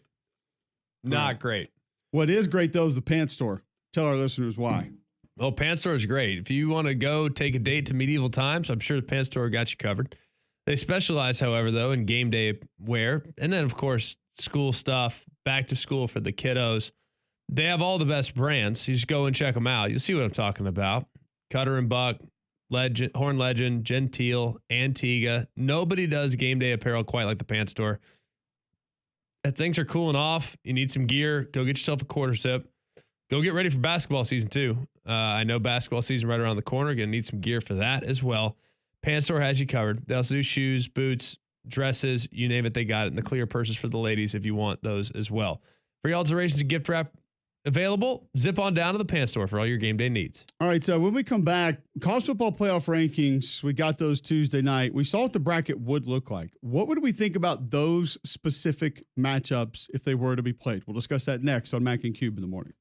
[SPEAKER 2] Not
[SPEAKER 1] Right.
[SPEAKER 2] great.
[SPEAKER 1] What is great, though, is the pants store. Tell our listeners why.
[SPEAKER 2] Well, Pants Store is great. If you want to go take a date to medieval times, I'm sure the Pants Store got you covered. They specialize, however, though, in game day wear. And then, of course, school stuff, back to school for the kiddos. They have all the best brands. You just go and check them out. You'll see what I'm talking about. Cutter and Buck, Legend, Horn Legend, Gentile, Antigua. Nobody does game day apparel quite like the Pants Store. If things are cooling off, you need some gear, go get yourself a quarter zip. Go get ready for basketball season too. I know basketball season right around the corner. Gonna need some gear for that as well. Pants Store has you covered. They also do shoes, boots, dresses, you name it, they got it. And the clear purses for the ladies if you want those as well. For your alterations and gift wrap available, zip on down to the Pants Store for all your game day needs.
[SPEAKER 1] All right. So when we come back, college football playoff rankings, we got those Tuesday night. We saw what the bracket would look like. What would we think about those specific matchups if they were to be played? We'll discuss that next on Mac and Cube in the morning.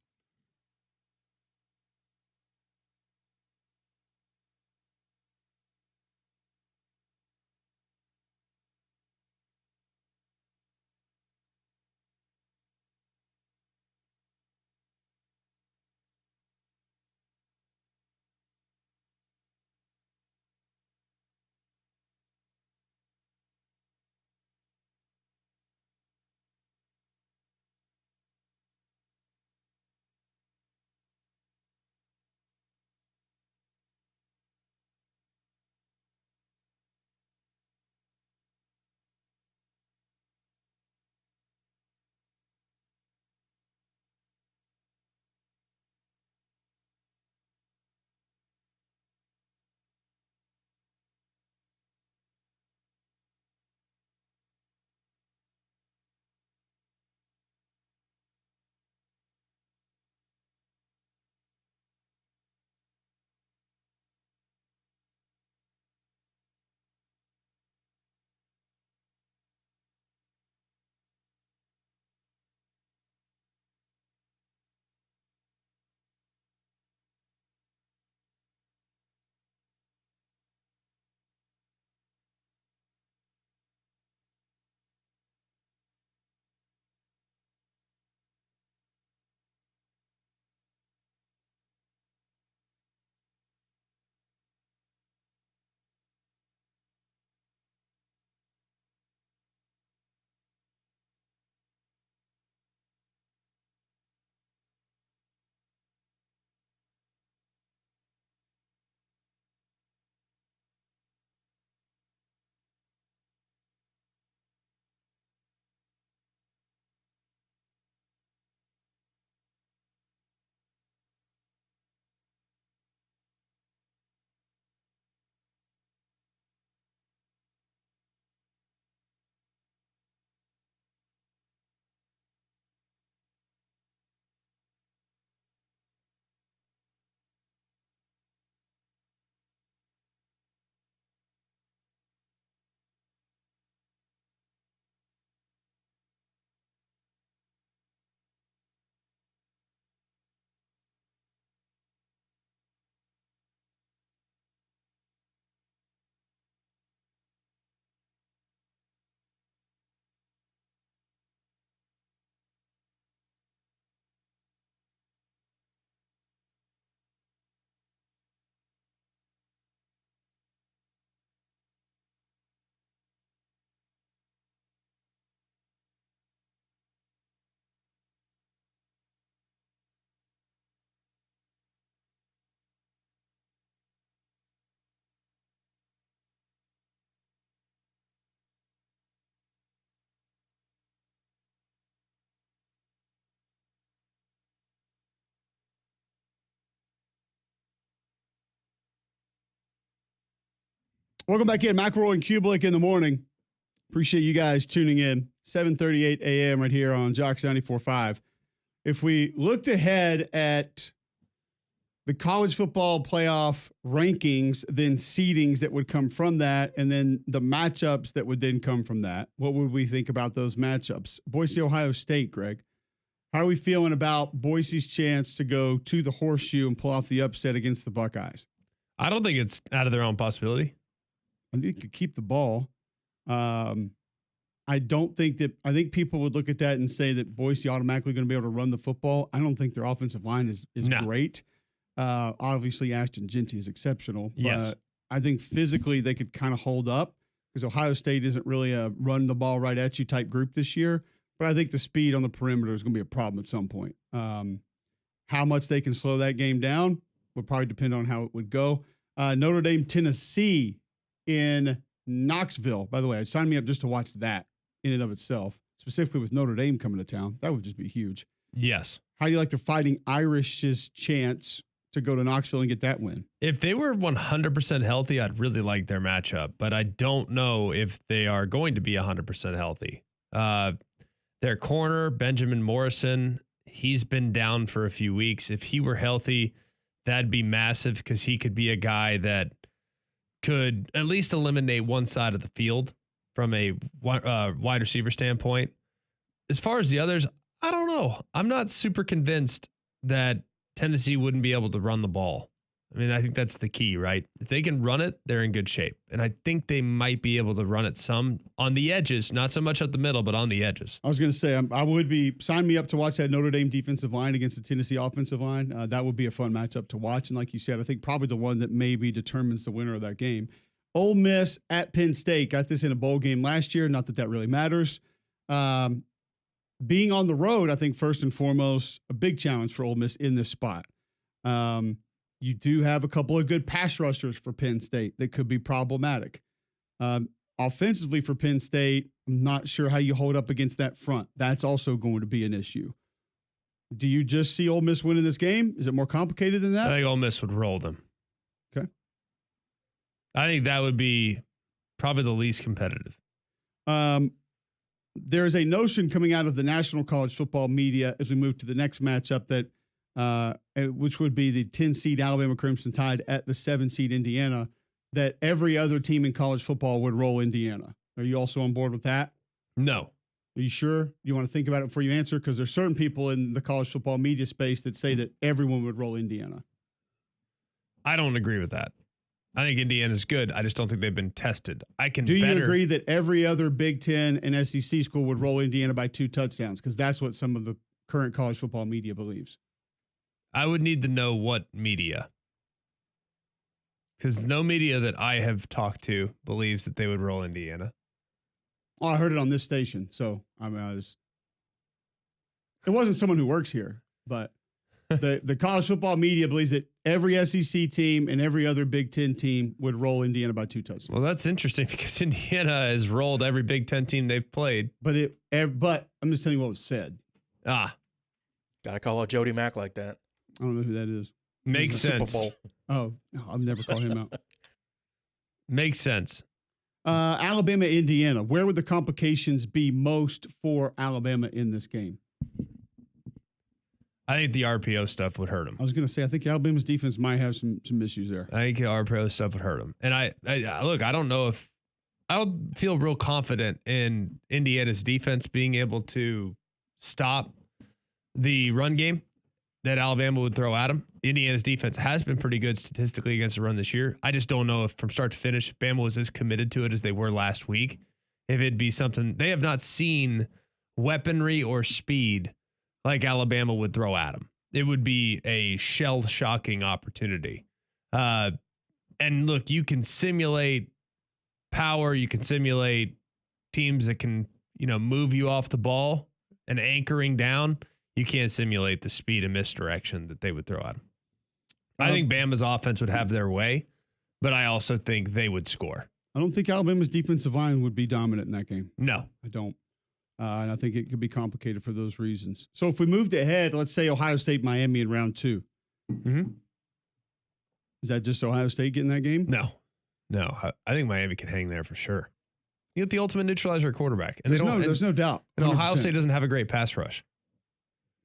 [SPEAKER 1] Welcome back in. McElroy and Cubelic in the morning. Appreciate you guys tuning in. 7:38 a.m. right here on Jocks 94.5. If we looked ahead at the college football playoff rankings, then seedings that would come from that, and then the matchups that would then come from that, what would we think about those matchups? Boise, Ohio State, Greg. How are we feeling about Boise's chance to go to the horseshoe and pull off the upset against the Buckeyes?
[SPEAKER 2] I don't think it's out of their own possibility.
[SPEAKER 1] I think they could keep the ball. I don't think that – I think people would look at that and say that Boise automatically going to be able to run the football. I don't think their offensive line is great. Obviously, Ashton Jeanty is exceptional.
[SPEAKER 2] Yes.
[SPEAKER 1] But I think physically they could kind of hold up because Ohio State isn't really a run the ball right at you type group this year. But I think the speed on the perimeter is going to be a problem at some point. How much they can slow that game down would probably depend on how it would go. Notre Dame, Tennessee in Knoxville. By the way, signed me up just to watch that in and of itself, specifically with Notre Dame coming to town. That would just be huge.
[SPEAKER 2] Yes.
[SPEAKER 1] How do you like the Fighting Irish's chance to go to Knoxville and get that win?
[SPEAKER 2] If they were 100% healthy, I'd really like their matchup, but I don't know if they are going to be 100% healthy. Their corner, Benjamin Morrison, he's been down for a few weeks. If he were healthy, that'd be massive because he could be a guy that could at least eliminate one side of the field from a wide receiver standpoint. As far as the others, I don't know. I'm not super convinced that Tennessee wouldn't be able to run the ball. I mean, I think that's the key, right? If they can run it, they're in good shape. And I think they might be able to run it some on the edges, not so much at the middle, but on the edges.
[SPEAKER 1] I was going to say, I would be sign me up to watch that Notre Dame defensive line against the Tennessee offensive line. That would be a fun matchup to watch. And like you said, I think probably the one that maybe determines the winner of that game. Ole Miss at Penn State. Got this in a bowl game last year. Not that that really matters. Being on the road, I think first and foremost, a big challenge for Ole Miss in this spot. You do have a couple of good pass rushers for Penn State that could be problematic. Offensively for Penn State, I'm not sure how you hold up against that front. That's also going to be an issue. Do you just see Ole Miss winning this game? Is it more complicated than that?
[SPEAKER 2] I think Ole Miss would roll them.
[SPEAKER 1] Okay.
[SPEAKER 2] I think that would be probably the least competitive.
[SPEAKER 1] There is a notion coming out of the national college football media as we move to the next matchup that which would be the 10 seed Alabama Crimson Tide at the 7 seed Indiana, that every other team in college football would roll Indiana. Are you also on board with that?
[SPEAKER 2] No.
[SPEAKER 1] Are you sure? You want to think about it before you answer? Because there's certain people in the college football media space that say that everyone would roll Indiana.
[SPEAKER 2] I don't agree with that. I think Indiana's good. I just don't think they've been tested.
[SPEAKER 1] Do you agree that every other Big Ten and SEC school would roll Indiana by 2 touchdowns? Because that's what some of the current college football media believes.
[SPEAKER 2] I would need to know what media. Because no media that I have talked to believes that they would roll Indiana.
[SPEAKER 1] Oh, I heard it on this station. So I mean, it wasn't someone who works here, but the college football media believes that every SEC team and every other Big Ten team would roll Indiana by 2 touchdowns.
[SPEAKER 2] Well, that's interesting because Indiana has rolled every Big Ten team they've played.
[SPEAKER 1] But I'm just telling you what was said.
[SPEAKER 3] Gotta call out Jody Mack like that.
[SPEAKER 1] I don't know who that is.
[SPEAKER 2] Makes sense.
[SPEAKER 3] Super Bowl.
[SPEAKER 1] Oh, no, I've never called him out.
[SPEAKER 2] Makes sense.
[SPEAKER 1] Alabama, Indiana. Where would the complications be most for Alabama in this game?
[SPEAKER 2] I think the RPO stuff would hurt them.
[SPEAKER 1] I was going to say, I think Alabama's defense might have some issues there.
[SPEAKER 2] I think the RPO stuff would hurt them. And I look, I don't know if I don't feel real confident in Indiana's defense being able to stop the run game that Alabama would throw at them. Indiana's defense has been pretty good statistically against the run this year. I just don't know if from start to finish, Bama was as committed to it as they were last week. If it'd be something they have not seen weaponry or speed like Alabama would throw at them. It would be a shell-shocking opportunity. And look, you can simulate power. You can simulate teams that can, move you off the ball and anchoring down. You can't simulate the speed and misdirection that they would throw at them. I think Bama's offense would have their way, but I also think they would score.
[SPEAKER 1] I don't think Alabama's defensive line would be dominant in that game.
[SPEAKER 2] No.
[SPEAKER 1] I don't. And I think it could be complicated for those reasons. So if we moved ahead, let's say Ohio State, Miami in round 2.
[SPEAKER 2] Mm-hmm.
[SPEAKER 1] Is that just Ohio State getting that game?
[SPEAKER 2] No. No, I think Miami can hang there for sure. You get the ultimate neutralizer at quarterback. And
[SPEAKER 1] There's no doubt.
[SPEAKER 2] And Ohio
[SPEAKER 1] 100%.
[SPEAKER 2] State doesn't have a great pass rush.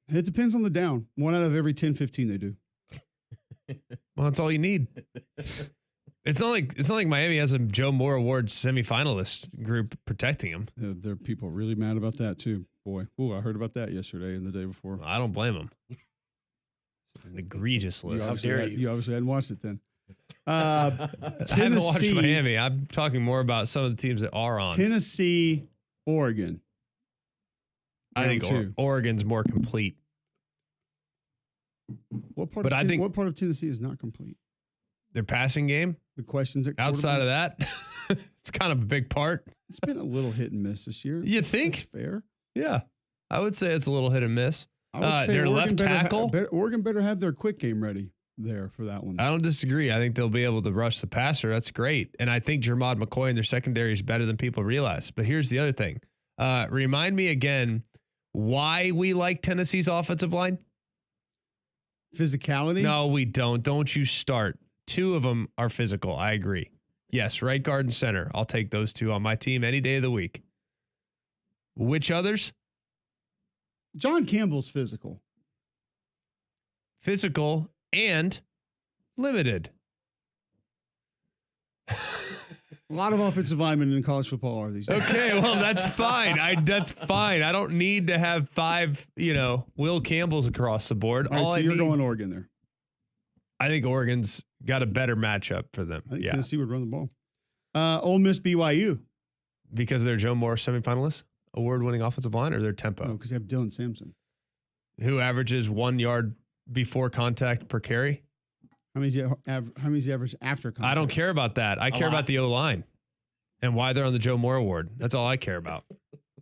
[SPEAKER 1] It depends on the down. 1 out of every 10, 15 they do.
[SPEAKER 2] Well, that's all you need. It's not like Miami has a Joe Moore Award semifinalist group protecting him.
[SPEAKER 1] There are people really mad about that too. Boy, I heard about that yesterday and the day before.
[SPEAKER 2] I don't blame them. An egregious list.
[SPEAKER 1] You obviously hadn't watched it then.
[SPEAKER 2] I haven't watched Miami. I'm talking more about some of the teams that are on.
[SPEAKER 1] Tennessee, Oregon.
[SPEAKER 2] I think Oregon's more complete.
[SPEAKER 1] What part of Tennessee is not complete?
[SPEAKER 2] Their passing game.
[SPEAKER 1] The questions at
[SPEAKER 2] outside of that, it's kind of a big part.
[SPEAKER 1] It's been a little hit and miss this year.
[SPEAKER 2] You think?
[SPEAKER 1] That's fair?
[SPEAKER 2] Yeah, I would say it's a little hit and miss.
[SPEAKER 1] I would say
[SPEAKER 2] their left tackle.
[SPEAKER 1] Oregon better have their quick game ready there for that one.
[SPEAKER 2] I don't disagree. I think they'll be able to rush the passer. That's great. And I think Jermod McCoy in their secondary is better than people realize. But here's the other thing. Remind me again why we like Tennessee's offensive line.
[SPEAKER 1] Physicality?
[SPEAKER 2] No, we don't. Don't you start. 2 of them are physical. I agree. Yes, right guard and center. I'll take those 2 on my team any day of the week. Which others?
[SPEAKER 1] John Campbell's physical.
[SPEAKER 2] Physical and limited.
[SPEAKER 1] A lot of offensive linemen in college football are these days.
[SPEAKER 2] Okay, well, that's fine. That's fine. I don't need to have 5, Will Campbells across the board.
[SPEAKER 1] All right, so you're going Oregon there.
[SPEAKER 2] I think Oregon's got a better matchup for them.
[SPEAKER 1] I think Tennessee would run the ball. Ole Miss, BYU.
[SPEAKER 2] Because they're Joe Moore semifinalists, award-winning offensive line, or their tempo?
[SPEAKER 1] No, because they have Dylan Sampson.
[SPEAKER 2] Who averages 1 yard before contact per carry?
[SPEAKER 1] How many is the average after contact?
[SPEAKER 2] I don't care about that. I care about the O-line and why they're on the Joe Moore Award. That's all I care about.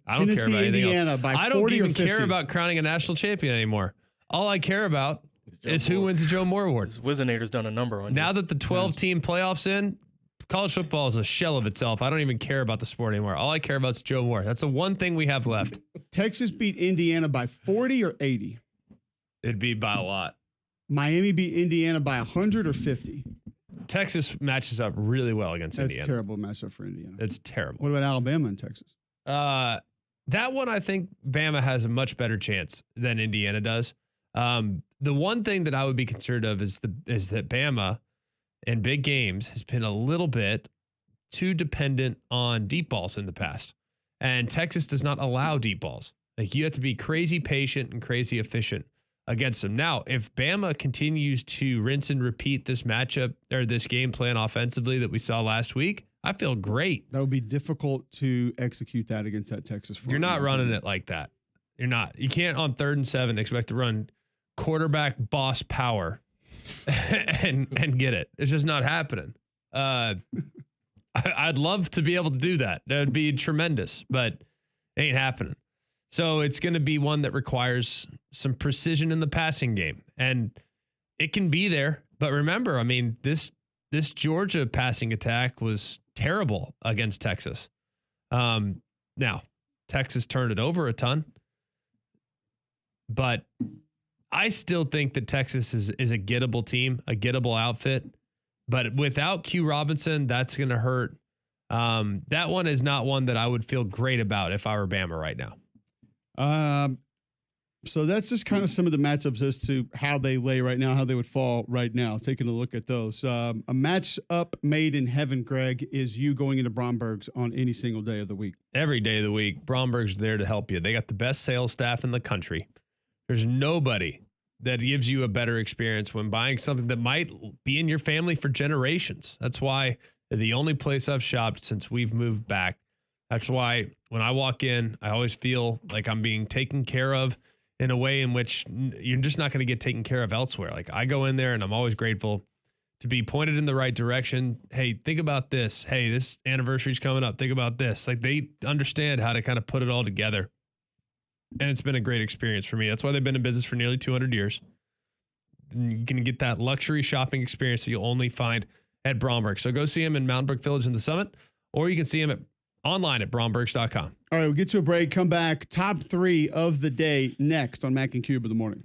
[SPEAKER 2] I don't care about anything
[SPEAKER 1] Indiana
[SPEAKER 2] else.
[SPEAKER 1] By 40
[SPEAKER 2] I don't even
[SPEAKER 1] or 50.
[SPEAKER 2] care about crowning a national champion anymore. All I care about is who wins the Joe Moore Award.
[SPEAKER 3] Wizinator's done a number on
[SPEAKER 2] now
[SPEAKER 3] you.
[SPEAKER 2] that the 12-team playoffs in, college football is a shell of itself. I don't even care about the sport anymore. All I care about is Joe Moore. That's the one thing we have left.
[SPEAKER 1] Texas beat Indiana by 40 or 80?
[SPEAKER 2] It'd be by a lot.
[SPEAKER 1] Miami beat Indiana by 100 or 50?
[SPEAKER 2] Texas matches up really well against Indiana.
[SPEAKER 1] That's a terrible matchup for Indiana.
[SPEAKER 2] It's terrible.
[SPEAKER 1] What about Alabama and Texas?
[SPEAKER 2] That one, I think Bama has a much better chance than Indiana does. The one thing that I would be concerned of is that Bama in big games has been a little bit too dependent on deep balls in the past. And Texas does not allow deep balls. Like, you have to be crazy patient and crazy efficient against them. Now, if Bama continues to rinse and repeat this matchup or this game plan offensively that we saw last week, I feel great.
[SPEAKER 1] That would be difficult to execute that against that Texas front.
[SPEAKER 2] You're not running it like that. You're not. You can't on 3rd and 7 expect to run quarterback boss power and get it. It's just not happening. I'd love to be able to do that. That would be tremendous, but it ain't happening. So it's going to be one that requires some precision in the passing game, and it can be there. But remember, I mean, this Georgia passing attack was terrible against Texas. Now, Texas turned it over a ton, but I still think that Texas is a gettable team, a gettable outfit. But without Q Robinson, that's going to hurt. That one is not one that I would feel great about if I were Bama right now.
[SPEAKER 1] So that's just kind of some of the matchups as to how they lay right now, how they would fall right now. Taking a look at those. A match up made in heaven, Greg, is you going into Bromberg's on any single day of the week.
[SPEAKER 2] Every day of the week, Bromberg's there to help you. They got the best sales staff in the country. There's nobody that gives you a better experience when buying something that might be in your family for generations. That's why they're the only place I've shopped since we've moved back. That's why when I walk in, I always feel like I'm being taken care of in a way in which you're just not going to get taken care of elsewhere. Like, I go in there and I'm always grateful to be pointed in the right direction. Hey, think about this. Hey, this anniversary's coming up. Think about this. Like, they understand how to kind of put it all together. And it's been a great experience for me. That's why they've been in business for nearly 200 years. And you can get that luxury shopping experience that you'll only find at Bromberg. So go see them in Mountain Brook Village in the Summit, or you can see them online at brombergs.com.
[SPEAKER 1] All right, we'll get to a break. Come back. Top 3 of the day next on Mac and Cube in the morning.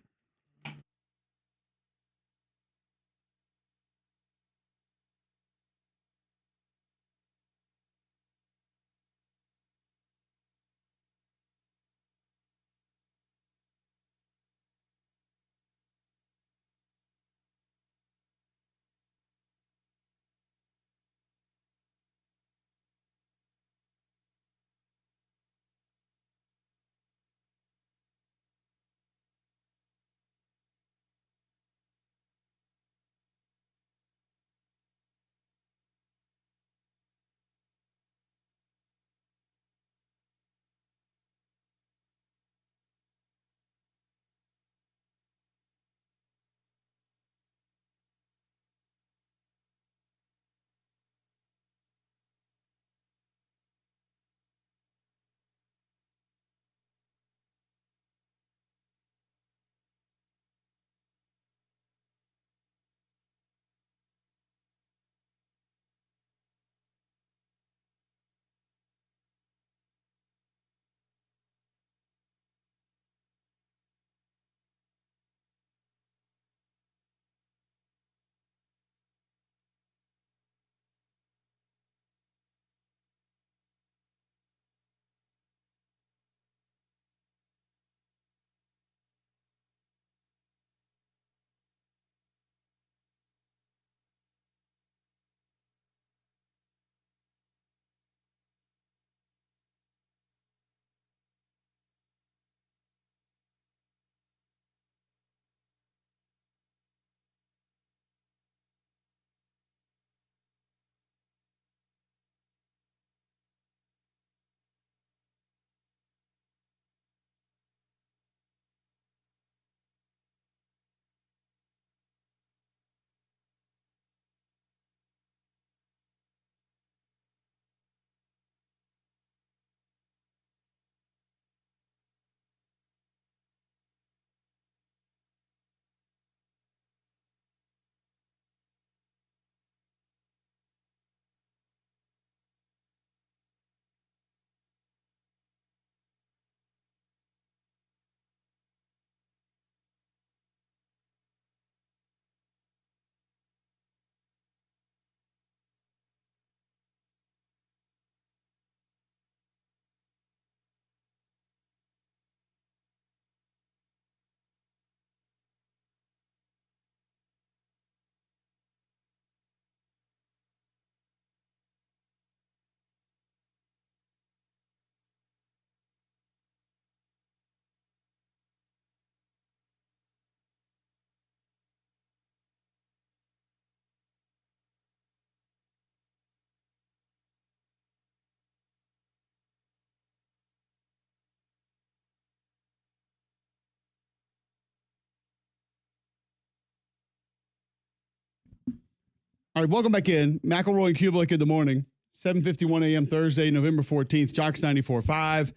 [SPEAKER 1] All right, welcome back in. McElroy and Cubelic in the morning. 7:51 a.m. Thursday, November 14th. Jocks 94.5.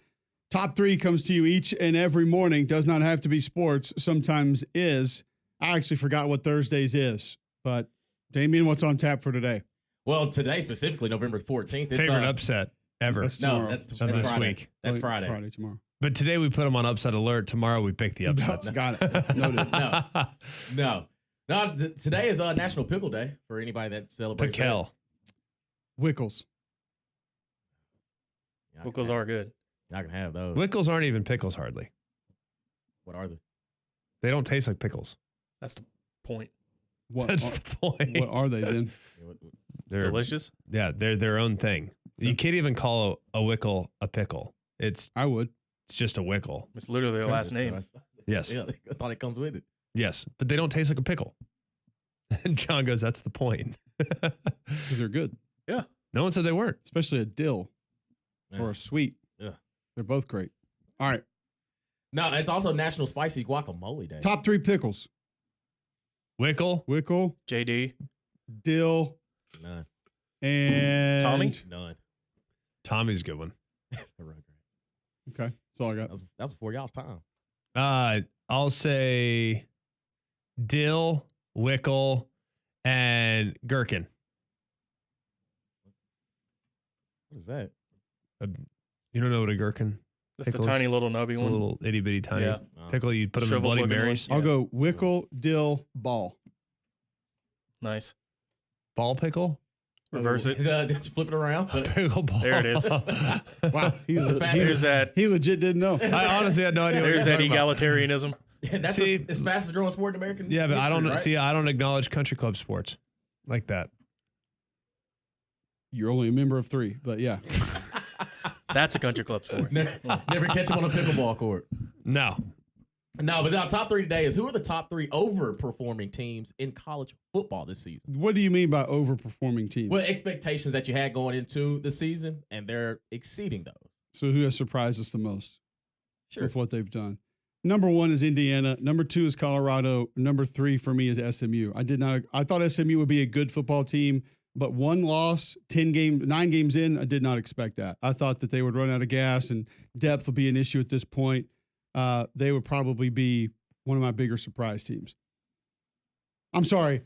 [SPEAKER 1] Top three comes to you each and every morning. Does not have to be sports. Sometimes is. I actually forgot what Thursdays is. But, Damien, what's on tap for today?
[SPEAKER 4] Well, today specifically, November 14th. It's,
[SPEAKER 2] Favorite upset ever.
[SPEAKER 1] That's
[SPEAKER 4] No,
[SPEAKER 1] tomorrow.
[SPEAKER 4] that's
[SPEAKER 2] this
[SPEAKER 4] Friday.
[SPEAKER 2] week.
[SPEAKER 4] That's Friday.
[SPEAKER 1] Friday tomorrow.
[SPEAKER 2] But today we put them on upset alert. Tomorrow we pick the upset.
[SPEAKER 1] Got it. Noted.
[SPEAKER 4] No. Today is National Pickle Day for anybody that celebrates.
[SPEAKER 2] Pickle.
[SPEAKER 1] Wickles.
[SPEAKER 4] that.
[SPEAKER 3] Pickles are good.
[SPEAKER 4] Not gonna have those.
[SPEAKER 2] Wickles aren't even pickles hardly.
[SPEAKER 4] What are they?
[SPEAKER 2] They don't taste like pickles.
[SPEAKER 3] That's the point.
[SPEAKER 1] What
[SPEAKER 2] That's
[SPEAKER 1] are,
[SPEAKER 2] the point.
[SPEAKER 1] what are they then?
[SPEAKER 2] They're,
[SPEAKER 3] Delicious.
[SPEAKER 2] Yeah, they're their own thing. You can't even call a wickle a pickle. It's
[SPEAKER 1] I would.
[SPEAKER 2] just a wickle.
[SPEAKER 3] It's literally their last name.
[SPEAKER 2] Yes.
[SPEAKER 4] Yeah, I thought it comes with it.
[SPEAKER 2] Yes, but they don't taste like a pickle. And John goes, that's the point.
[SPEAKER 1] Because they're good.
[SPEAKER 2] No one said they weren't.
[SPEAKER 1] Especially a dill
[SPEAKER 4] Yeah.
[SPEAKER 1] or a sweet.
[SPEAKER 4] Yeah.
[SPEAKER 1] They're both great. All right.
[SPEAKER 4] No, it's also National Spicy Guacamole Day.
[SPEAKER 1] Top three pickles.
[SPEAKER 2] Wickle.
[SPEAKER 1] Wickle,
[SPEAKER 3] JD.
[SPEAKER 1] dill,
[SPEAKER 4] None.
[SPEAKER 1] and
[SPEAKER 3] Tommy?
[SPEAKER 4] None.
[SPEAKER 2] Tommy's a good one.
[SPEAKER 1] Okay. That's all I got.
[SPEAKER 4] That was before y'all's time.
[SPEAKER 2] I'll say dill, wickle, and gherkin.
[SPEAKER 4] What is that?
[SPEAKER 2] You don't know what a gherkin?
[SPEAKER 3] That's the
[SPEAKER 2] Pickles.
[SPEAKER 3] tiny little nubby
[SPEAKER 2] It's a
[SPEAKER 3] one.
[SPEAKER 2] little itty bitty tiny
[SPEAKER 3] Yeah.
[SPEAKER 2] pickle. You put them in
[SPEAKER 3] Shriveled
[SPEAKER 2] Bloody
[SPEAKER 3] looking one.
[SPEAKER 2] Marys.
[SPEAKER 3] Yeah.
[SPEAKER 1] I'll go wickle, dill, ball.
[SPEAKER 3] Nice.
[SPEAKER 2] Ball pickle?
[SPEAKER 3] Reverse it.
[SPEAKER 4] Let's flip it around.
[SPEAKER 2] Pickle ball.
[SPEAKER 3] There it is.
[SPEAKER 1] Wow.
[SPEAKER 4] That's the fastest-
[SPEAKER 3] There's that.
[SPEAKER 1] he legit didn't know.
[SPEAKER 2] I honestly had no idea.
[SPEAKER 3] There's
[SPEAKER 2] what
[SPEAKER 3] that
[SPEAKER 2] you were talking about.
[SPEAKER 3] egalitarianism.
[SPEAKER 4] That's
[SPEAKER 2] See-
[SPEAKER 4] the fastest growing sport in American.
[SPEAKER 2] Yeah, but I don't
[SPEAKER 4] history, right?
[SPEAKER 2] see. I don't acknowledge country club sports like that.
[SPEAKER 1] You're only a member of three, but yeah.
[SPEAKER 3] That's a country club sport.
[SPEAKER 4] Never catch him on a pickleball court.
[SPEAKER 2] No,
[SPEAKER 4] No, but our top three today is who are the top three overperforming teams in college football this season?
[SPEAKER 1] What do you mean by overperforming teams?
[SPEAKER 4] What expectations that you had going into the season, and they're exceeding those.
[SPEAKER 1] So who has surprised us the most
[SPEAKER 4] Sure.
[SPEAKER 1] with what they've done? Number one is Indiana. Number two is Colorado. Number three for me is SMU. I thought SMU would be a good football team, but one loss, 9 games in, I did not expect that. I thought that they would run out of gas and depth will be an issue at this point. They would probably be one of my bigger surprise teams. I'm sorry,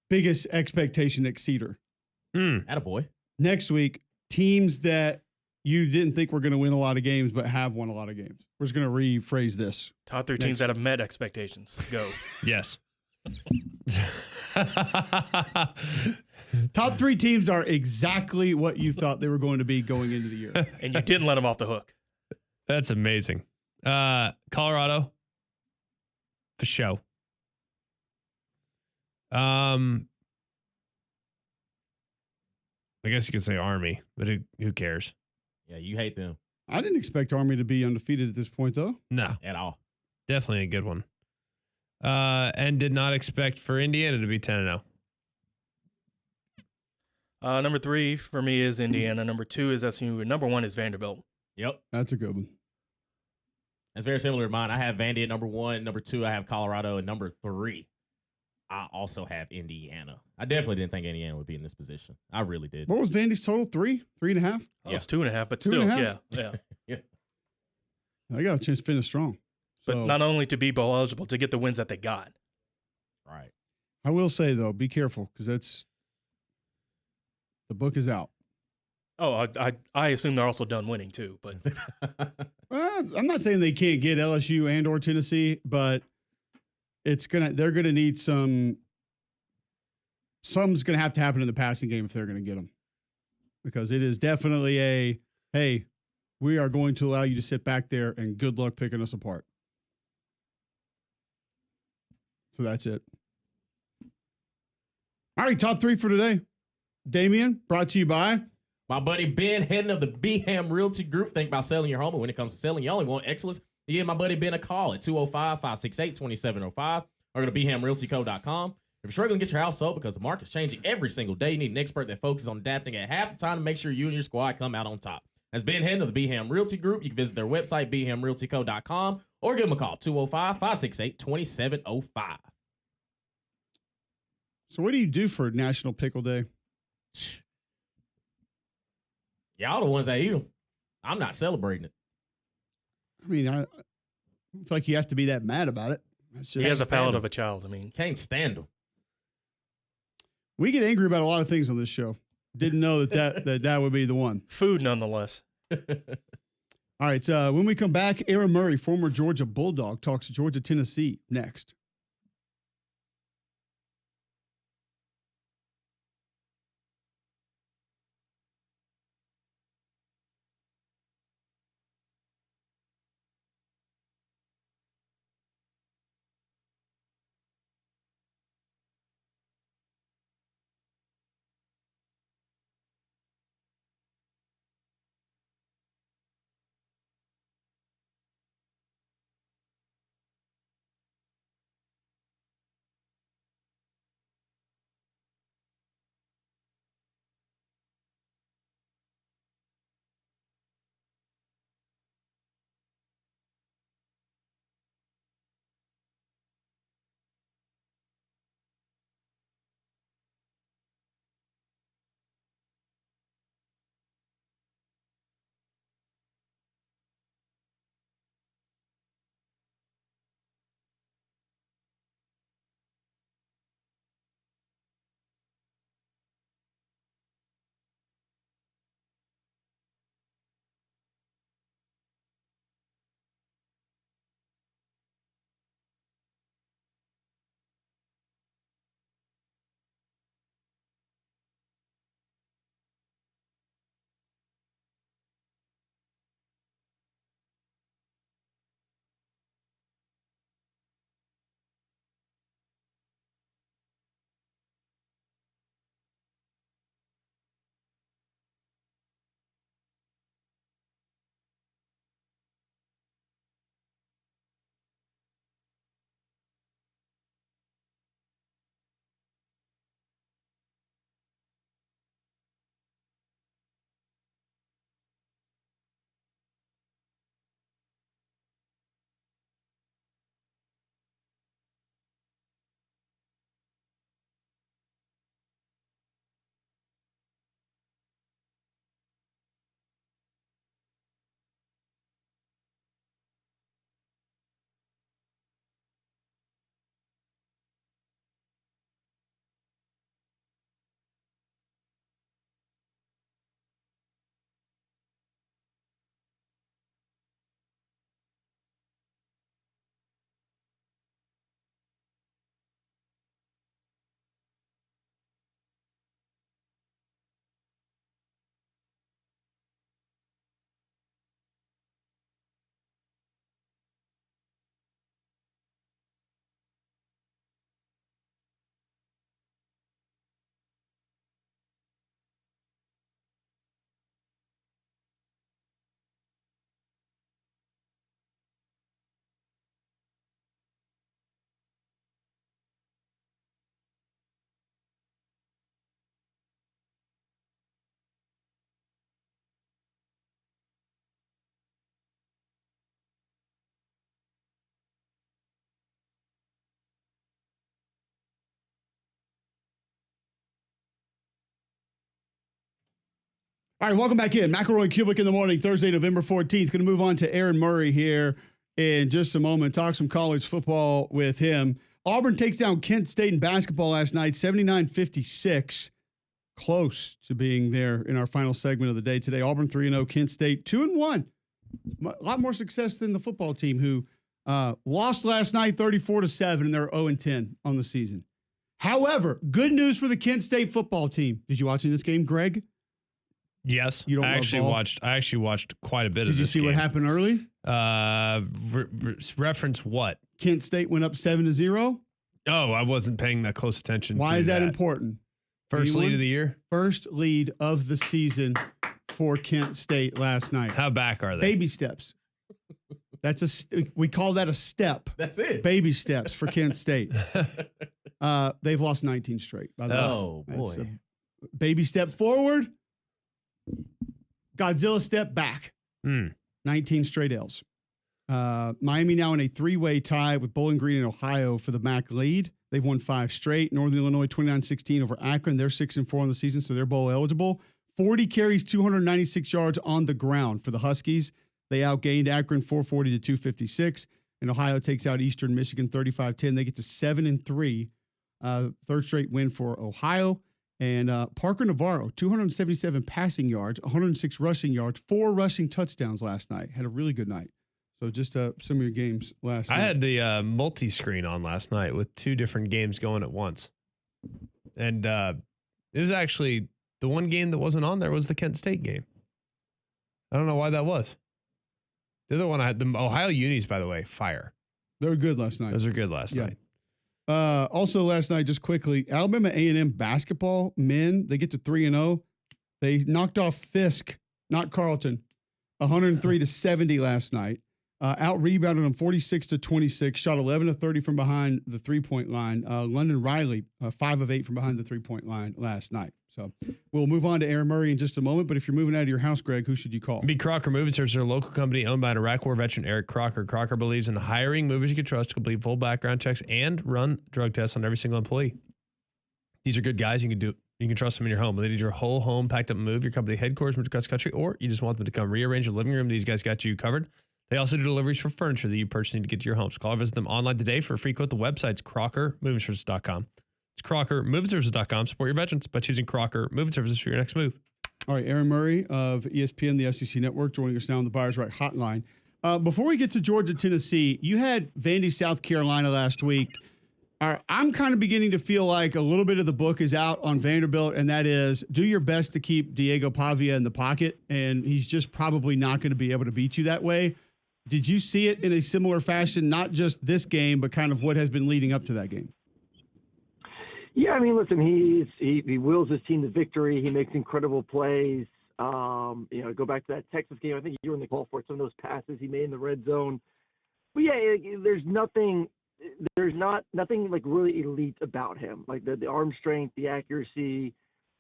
[SPEAKER 1] biggest expectation exceeder.
[SPEAKER 4] Attaboy.
[SPEAKER 1] Next week, teams that you didn't think were going to win a lot of games, but have won a lot of games. We're just going to rephrase this.
[SPEAKER 3] Top three teams that have met expectations. Go.
[SPEAKER 2] yes.
[SPEAKER 1] Top three teams are exactly what you thought they were going to be going into the year.
[SPEAKER 3] And you didn't let them off the hook.
[SPEAKER 2] That's amazing. Colorado, for show. I guess you could say Army, but who cares?
[SPEAKER 4] Yeah, you hate them
[SPEAKER 1] I didn't expect Army to be undefeated at this point, though.
[SPEAKER 2] No,
[SPEAKER 4] at all.
[SPEAKER 2] definitely a good one. And did not expect for Indiana to be 10-0.
[SPEAKER 3] Number three for me is Indiana. Number two is SMU. And number one is Vanderbilt.
[SPEAKER 4] Yep.
[SPEAKER 1] That's a good one.
[SPEAKER 4] That's very similar to mine. I have Vandy at number one. Number two, I have Colorado. And number three, I also have Indiana. I definitely didn't think Indiana would be in this position. I really did.
[SPEAKER 1] What was Vandy's total? 3.5?
[SPEAKER 3] Oh, it's 2.5, but
[SPEAKER 1] Two
[SPEAKER 3] still,
[SPEAKER 1] and a half?
[SPEAKER 3] yeah.
[SPEAKER 1] I got a chance to finish strong.
[SPEAKER 3] But
[SPEAKER 1] So
[SPEAKER 3] not only to be bowl eligible, to get the wins that they got.
[SPEAKER 4] Right.
[SPEAKER 1] I will say, though, be careful because the book is out.
[SPEAKER 3] Oh, I assume they're also done winning too. But
[SPEAKER 1] I'm not saying they can't get LSU and or Tennessee, but they're gonna need something's gonna have to happen in the passing game if they're gonna get them, because it is definitely hey, we are going to allow you to sit back there and good luck picking us apart. So that's it. All right, top three for today. Damien, brought to you by
[SPEAKER 4] My buddy Ben Hedden of the Beham Realty Group. Think about selling your home. And when it comes to selling, you only want excellence. You give my buddy Ben a call at 205-568-2705 or go to BehamRealtyCo.com. If you're struggling to get your house sold because the market's changing every single day, you need an expert that focuses on adapting at half the time to make sure you and your squad come out on top. That's Ben Hedden of the Beham Realty Group. You can visit their website, BehamRealtyCo.com, or give them a call, 205-568-2705.
[SPEAKER 1] So what do you do for National Pickle Day?
[SPEAKER 4] Y'all the ones that eat them. I'm not celebrating it.
[SPEAKER 1] I mean, I feel like you have to be that mad about it.
[SPEAKER 3] He has the palate of a child. I mean,
[SPEAKER 4] Can't stand them.
[SPEAKER 1] We get angry about a lot of things on this show. Didn't know that would be the one.
[SPEAKER 3] food nonetheless.
[SPEAKER 1] All right. When we come back, Aaron Murray, former Georgia Bulldog, talks Georgia Tennessee next. All right, welcome back in. McElroy and Cubelic in the morning, Thursday, November 14th. Going to move on to Aaron Murray here in just a moment. Talk some college football with him. Auburn takes down Kent State in basketball last night, 79-56. Close to being there in our final segment of the day today. Auburn 3-0, Kent State 2-1. A lot more success than the football team who lost last night 34-7 and they're 0-10 on the season. However, good news for the Kent State football team. Did you watch in this game, Greg?
[SPEAKER 2] Yes,
[SPEAKER 1] You don't
[SPEAKER 2] I
[SPEAKER 1] love
[SPEAKER 2] actually
[SPEAKER 1] ball?
[SPEAKER 2] watched. I actually watched quite a bit of
[SPEAKER 1] Did you
[SPEAKER 2] this
[SPEAKER 1] see
[SPEAKER 2] game.
[SPEAKER 1] what happened early?
[SPEAKER 2] Reference what?
[SPEAKER 1] Kent State went up 7-0.
[SPEAKER 2] Oh, I wasn't paying that close attention.
[SPEAKER 1] Why
[SPEAKER 2] to
[SPEAKER 1] is that important?
[SPEAKER 2] First
[SPEAKER 1] Anyone?
[SPEAKER 2] lead of the year.
[SPEAKER 1] First lead of the season for Kent State last night.
[SPEAKER 2] How back are they?
[SPEAKER 1] Baby steps. We call that a step.
[SPEAKER 4] That's it.
[SPEAKER 1] Baby steps for Kent State. They've lost 19 straight, by the way.
[SPEAKER 4] Oh,
[SPEAKER 1] That's
[SPEAKER 4] boy.
[SPEAKER 1] a baby step forward. Godzilla step back. 19 straight L's. Miami now in a 3-way tie with Bowling Green and Ohio for the MAC lead. They've won 5 straight. Northern Illinois 29-16 over Akron. They're 6-4 on the season, so they're bowl eligible. 40 carries, 296 yards on the ground for the Huskies. They outgained Akron 440 to 256. And Ohio takes out Eastern Michigan 35-10. They get to 7-3. Third straight win for Ohio. And Parker Navarro, 277 passing yards, 106 rushing yards, 4 rushing touchdowns last night. Had a really good night. So just some of your games last night.
[SPEAKER 2] I had the multi-screen on last night with 2 different games going at once. And it was actually the one game that wasn't on there was the Kent State game. I don't know why that was. The other one I had, the Ohio Unis, by the way, fire.
[SPEAKER 1] They were good last night.
[SPEAKER 2] Those were good last night.
[SPEAKER 1] Also last night, just quickly, Alabama A&M basketball men, they get to 3-0. They knocked off Fisk, not Carleton, 103-70 last night. Out rebounded them 46-26, shot 11 of 30 from behind the 3-point line. London Riley, 5 of 8 from behind the 3-point line last night. So we'll move on to Aaron Murray in just a moment. But if you're moving out of your house, Greg, who should you call?
[SPEAKER 2] Be Crocker Moving Services, a local company owned by an Iraq War veteran, Eric Crocker. Crocker believes in hiring movers you can trust to complete full background checks and run drug tests on every single employee. These are good guys. You can trust them in your home. Whether you need your whole home packed up and moved, your company headquarters moved across the country, or you just want them to come rearrange your living room, these guys got you covered. They also do deliveries for furniture that you personally need to get to your homes. Call or visit them online today for a free quote. The website's crockermovingservices.com. It's crockermovingservices.com. Support your veterans by choosing Crocker Moving Services for your next move.
[SPEAKER 1] All right, Aaron Murray of ESPN, the SEC Network, joining us now on the Buyers Right Hotline. Before we get to Georgia, Tennessee, you had Vandy, South Carolina last week. I'm kind of beginning to feel like a little bit of the book is out on Vanderbilt, and that is do your best to keep Diego Pavia in the pocket, and he's just probably not going to be able to beat you that way. Did you see it in a similar fashion, not just this game, but kind of what has been leading up to that game?
[SPEAKER 5] Yeah, I mean, listen, he wills his team to victory. He makes incredible plays. Go back to that Texas game. I think you were in the call for it. Some of those passes he made in the red zone. But yeah, there's nothing like really elite about him. Like the arm strength, the accuracy,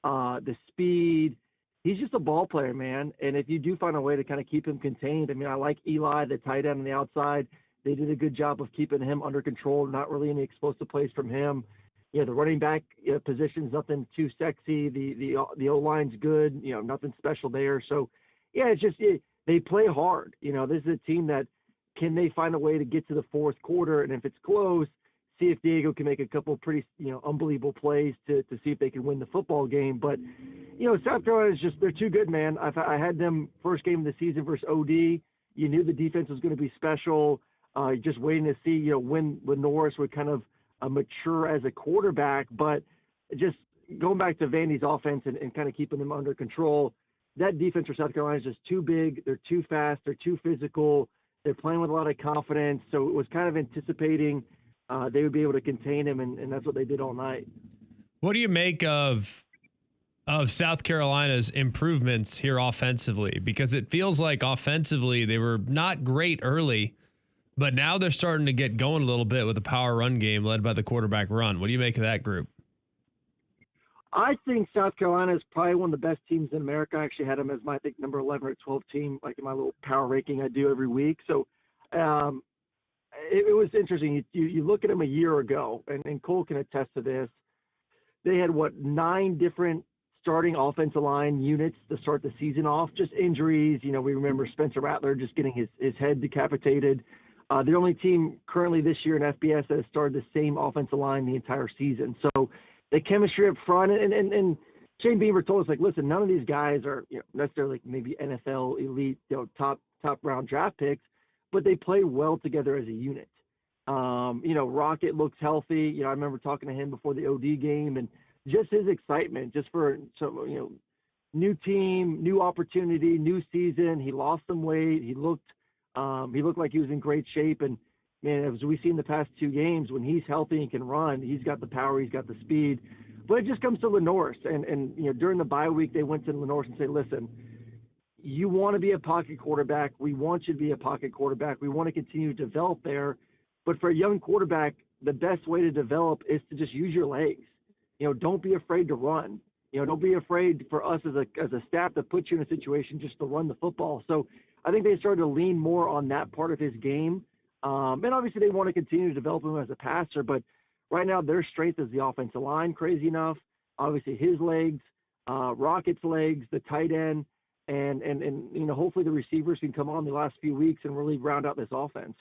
[SPEAKER 5] the speed. He's just a ball player, man. And if you do find a way to kind of keep him contained, I mean, I like Eli, the tight end on the outside. They did a good job of keeping him under control, not really any explosive plays from him. The running back position's nothing too sexy. The O-line's good, nothing special there. So, yeah, it's just they play hard. This is a team that can they find a way to get to the fourth quarter, and if it's close, see if Diego can make a couple pretty, unbelievable plays to see if they can win the football game. But, South Carolina's they're too good, man. I had them first game of the season versus OD. You knew the defense was going to be special. Just waiting to see, when Norris would kind of mature as a quarterback. But just going back to Vandy's offense and kind of keeping them under control, that defense for South Carolina is just too big. They're too fast. They're too physical. They're playing with a lot of confidence. So it was kind of anticipating they would be able to contain him, and that's what they did all night.
[SPEAKER 2] What do you make of South Carolina's improvements here offensively? Because it feels like offensively they were not great early, but now they're starting to get going a little bit with a power run game led by the quarterback run. What do you make of that group?
[SPEAKER 5] I think South Carolina is probably one of the best teams in America. I actually had them as my, number 11 or 12 team, like in my little power ranking I do every week. So it was interesting. You look at them a year ago, and Cole can attest to this. They had, 9 different starting offensive line units to start the season off, just injuries. We remember Spencer Rattler just getting his head decapitated. The only team currently this year in FBS that has started the same offensive line the entire season. So the chemistry up front, and Shane Beamer told us, like, listen, none of these guys are necessarily maybe NFL elite, top round draft picks, but they play well together as a unit. Rocket looks healthy. I remember talking to him before the OD game, and just his excitement, just for some, new team, new opportunity, new season. He lost some weight. He looked like he was in great shape. And man, as we've seen the past 2 games, when he's healthy and can run, he's got the power, he's got the speed. But it just comes to Lenoris. And during the bye week, they went to Lenoris and said, listen, you want to be a pocket quarterback. We want you to be a pocket quarterback. We want to continue to develop there. But for a young quarterback, the best way to develop is to just use your legs. Don't be afraid to run. Don't be afraid for us as a staff to put you in a situation just to run the football. So I think they started to lean more on that part of his game. And obviously they want to continue to develop him as a passer, but right now their strength is the offensive line, crazy enough. Obviously his legs, Rocket's legs, the tight end, and hopefully the receivers can come on the last few weeks and really round out this offense.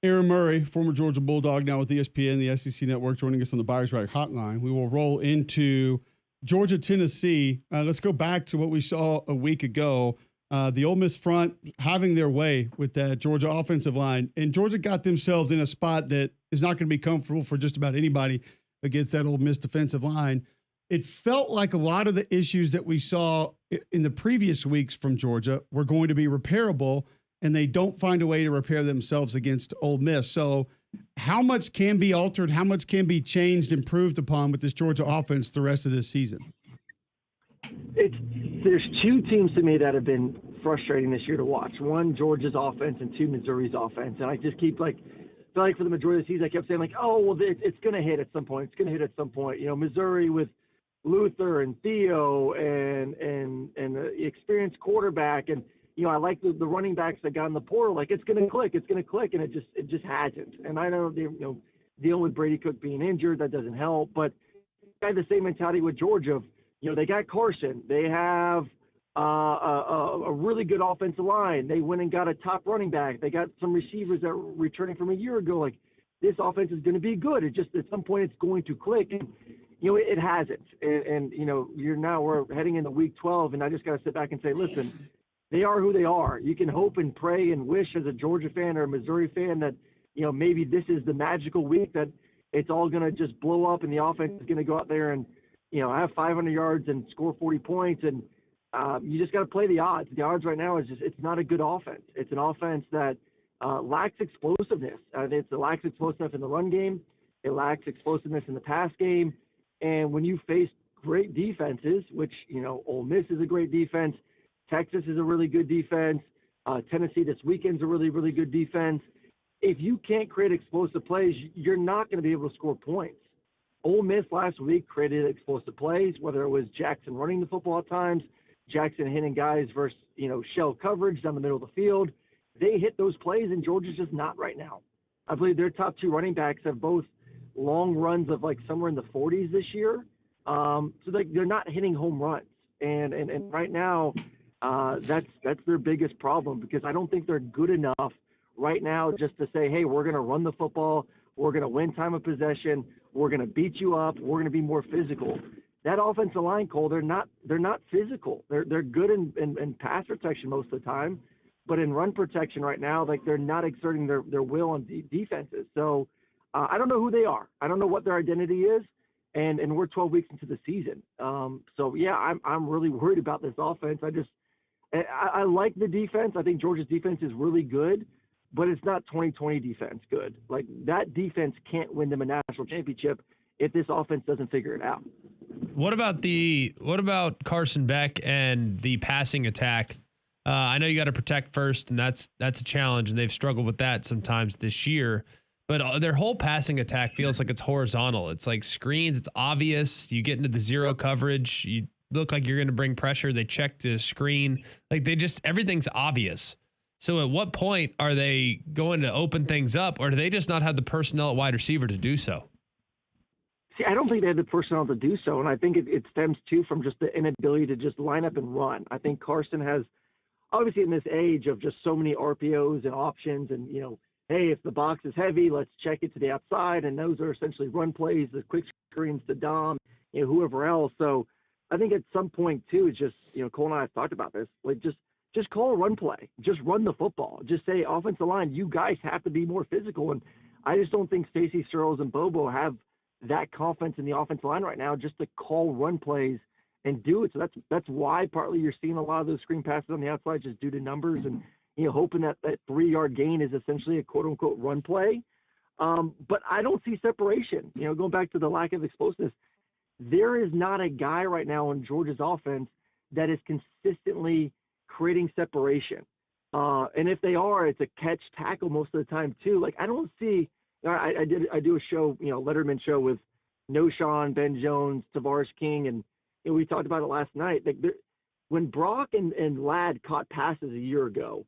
[SPEAKER 1] Aaron Murray, former Georgia Bulldog, now with ESPN, the SEC Network, joining us on the Buyers Rack Hotline. We will roll into Georgia, Tennessee. Let's go back to what we saw a week ago. The Ole Miss front having their way with that Georgia offensive line. And Georgia got themselves in a spot that is not going to be comfortable for just about anybody against that Ole Miss defensive line. It felt like a lot of the issues that we saw in the previous weeks from Georgia were going to be repairable, and they don't find a way to repair themselves against Ole Miss. So how much can be altered? How much can be changed, improved upon with this Georgia offense the rest of this season?
[SPEAKER 5] There's two teams to me that have been frustrating this year to watch. One, Georgia's offense, and two, Missouri's offense. And I just keep feel like for the majority of the season, I kept saying oh, well, it's going to hit at some point. It's going to hit at some point. Missouri with Luther and Theo and the experienced quarterback. And, I like the running backs that got in the portal. It's going to click. It's going to click. And it just hasn't. And I know dealing with Brady Cook being injured, that doesn't help. But I had the same mentality with Georgia. They got Carson. They have a really good offensive line. They went and got a top running back. They got some receivers that were returning from a year ago. This offense is going to be good. It just at some point it's going to click. And, it hasn't. And we're heading into week 12, and I just got to sit back and say, listen, they are who they are. You can hope and pray and wish as a Georgia fan or a Missouri fan that, maybe this is the magical week that it's all going to just blow up and the offense is going to go out there and, have 500 yards and score 40 points. And you just got to play the odds. The odds right now is it's not a good offense. It's an offense that lacks explosiveness. It lacks explosiveness in the run game. It lacks explosiveness in the pass game. And when you face great defenses, which, Ole Miss is a great defense, Texas is a really good defense, Tennessee this weekend's a really, really good defense. If you can't create explosive plays, you're not going to be able to score points. Ole Miss last week created explosive plays, whether it was Jackson running the football at times, Jackson hitting guys versus, shell coverage down the middle of the field. They hit those plays, and Georgia's just not right now. I believe their top two running backs have both long runs of somewhere in the 40s this year. So they're not hitting home runs. And right now, that's their biggest problem, because I don't think they're good enough right now just to say, hey, we're going to run the football. We're going to win time of possession. We're going to beat you up. We're going to be more physical. That offensive line, Cole, they're not physical. They're good in pass protection most of the time, but in run protection right now, they're not exerting their will on defenses. So I don't know who they are. I don't know what their identity is, and we're 12 weeks into the season. So yeah, I'm really worried about this offense. I like the defense. I think Georgia's defense is really good, but it's not 2020 defense good. That defense can't win them a national championship if this offense doesn't figure it out.
[SPEAKER 2] What about Carson Beck and the passing attack? I know you got to protect first, and that's a challenge, and they've struggled with that sometimes this year. But their whole passing attack feels like it's horizontal. It's like screens. It's obvious. You get into the zero coverage. You look like you're going to bring pressure. They check the screen. Everything's obvious. So at what point are they going to open things up, or do they just not have the personnel at wide receiver to do so?
[SPEAKER 5] See, I don't think they have the personnel to do so, and I think it stems too from just the inability to just line up and run. I think Carson has, obviously in this age of just so many RPOs and options, and hey, if the box is heavy, let's check it to the outside, and those are essentially run plays, the quick screens to Dom, whoever else. So I think at some point too, it's just Cole and I have talked about this, just call a run play, just run the football, just say offensive line, you guys have to be more physical, and I just don't think Stacey Searles and Bobo have that confidence in the offensive line right now just to call run plays and do it. So that's why partly you're seeing a lot of those screen passes on the outside just due to numbers and hoping that 3-yard gain is essentially a quote unquote run play. But I don't see separation. Going back to the lack of explosiveness, there is not a guy right now in Georgia's offense that is consistently creating separation. And if they are, it's a catch tackle most of the time too. I don't see. I do a show, Letterman show with Noshawn, Ben Jones, Tavares King, and we talked about it last night. When Brock and Ladd caught passes a year ago,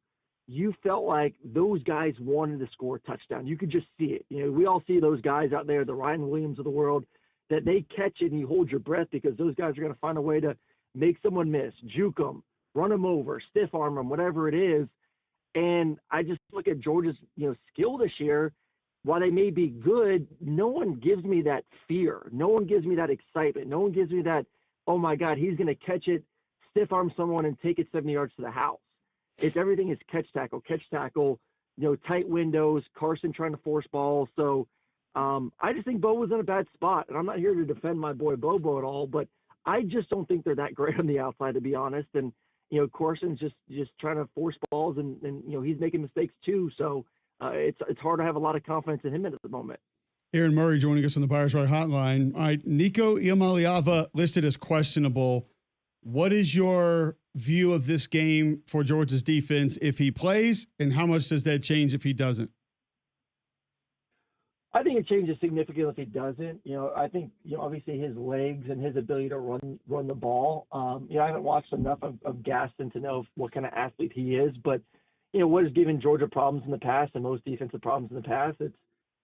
[SPEAKER 5] you felt like those guys wanted to score a touchdown. You could just see it. We all see those guys out there, the Ryan Williams of the world, that they catch it and you hold your breath because those guys are going to find a way to make someone miss, juke them, run them over, stiff arm them, whatever it is. And I just look at Georgia's, skill this year. While they may be good, no one gives me that fear. No one gives me that excitement. No one gives me that, oh my God, he's going to catch it, stiff arm someone and take it 70 yards to the house. It's everything is catch tackle, tight windows, Carson trying to force balls. So I just think Bo was in a bad spot. And I'm not here to defend my boy Bobo at all, but I just don't think they're that great on the outside, to be honest. And, Carson's just trying to force balls and he's making mistakes too. So it's hard to have a lot of confidence in him at the moment.
[SPEAKER 1] Aaron Murray joining us on the Buyers Right Hotline. All right, Nico Iamaleava listed as questionable. What is your view of this game for Georgia's defense if he plays, and how much does that change if he doesn't?
[SPEAKER 5] I think it changes significantly if he doesn't. I think, obviously his legs and his ability to run the ball. I haven't watched enough of Gaston to know what kind of athlete he is, but, what has given Georgia problems in the past and most defensive problems in the past,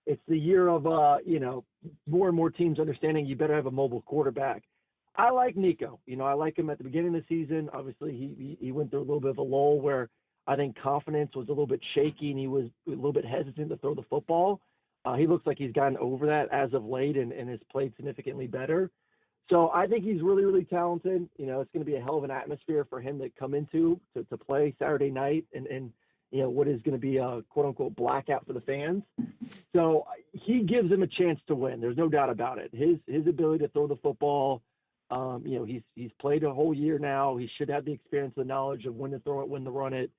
[SPEAKER 5] it's the year of, more and more teams understanding you better have a mobile quarterback. I like Nico. I like him at the beginning of the season. Obviously, he went through a little bit of a lull where I think confidence was a little bit shaky and he was a little bit hesitant to throw the football. He looks like he's gotten over that as of late and has played significantly better. So I think he's really, really talented. It's going to be a hell of an atmosphere for him to come into to play Saturday night and what is going to be a quote-unquote blackout for the fans. So he gives them a chance to win. There's no doubt about it. His ability to throw the football, he's played a whole year now. He should have the experience, the knowledge of when to throw it, when to run it.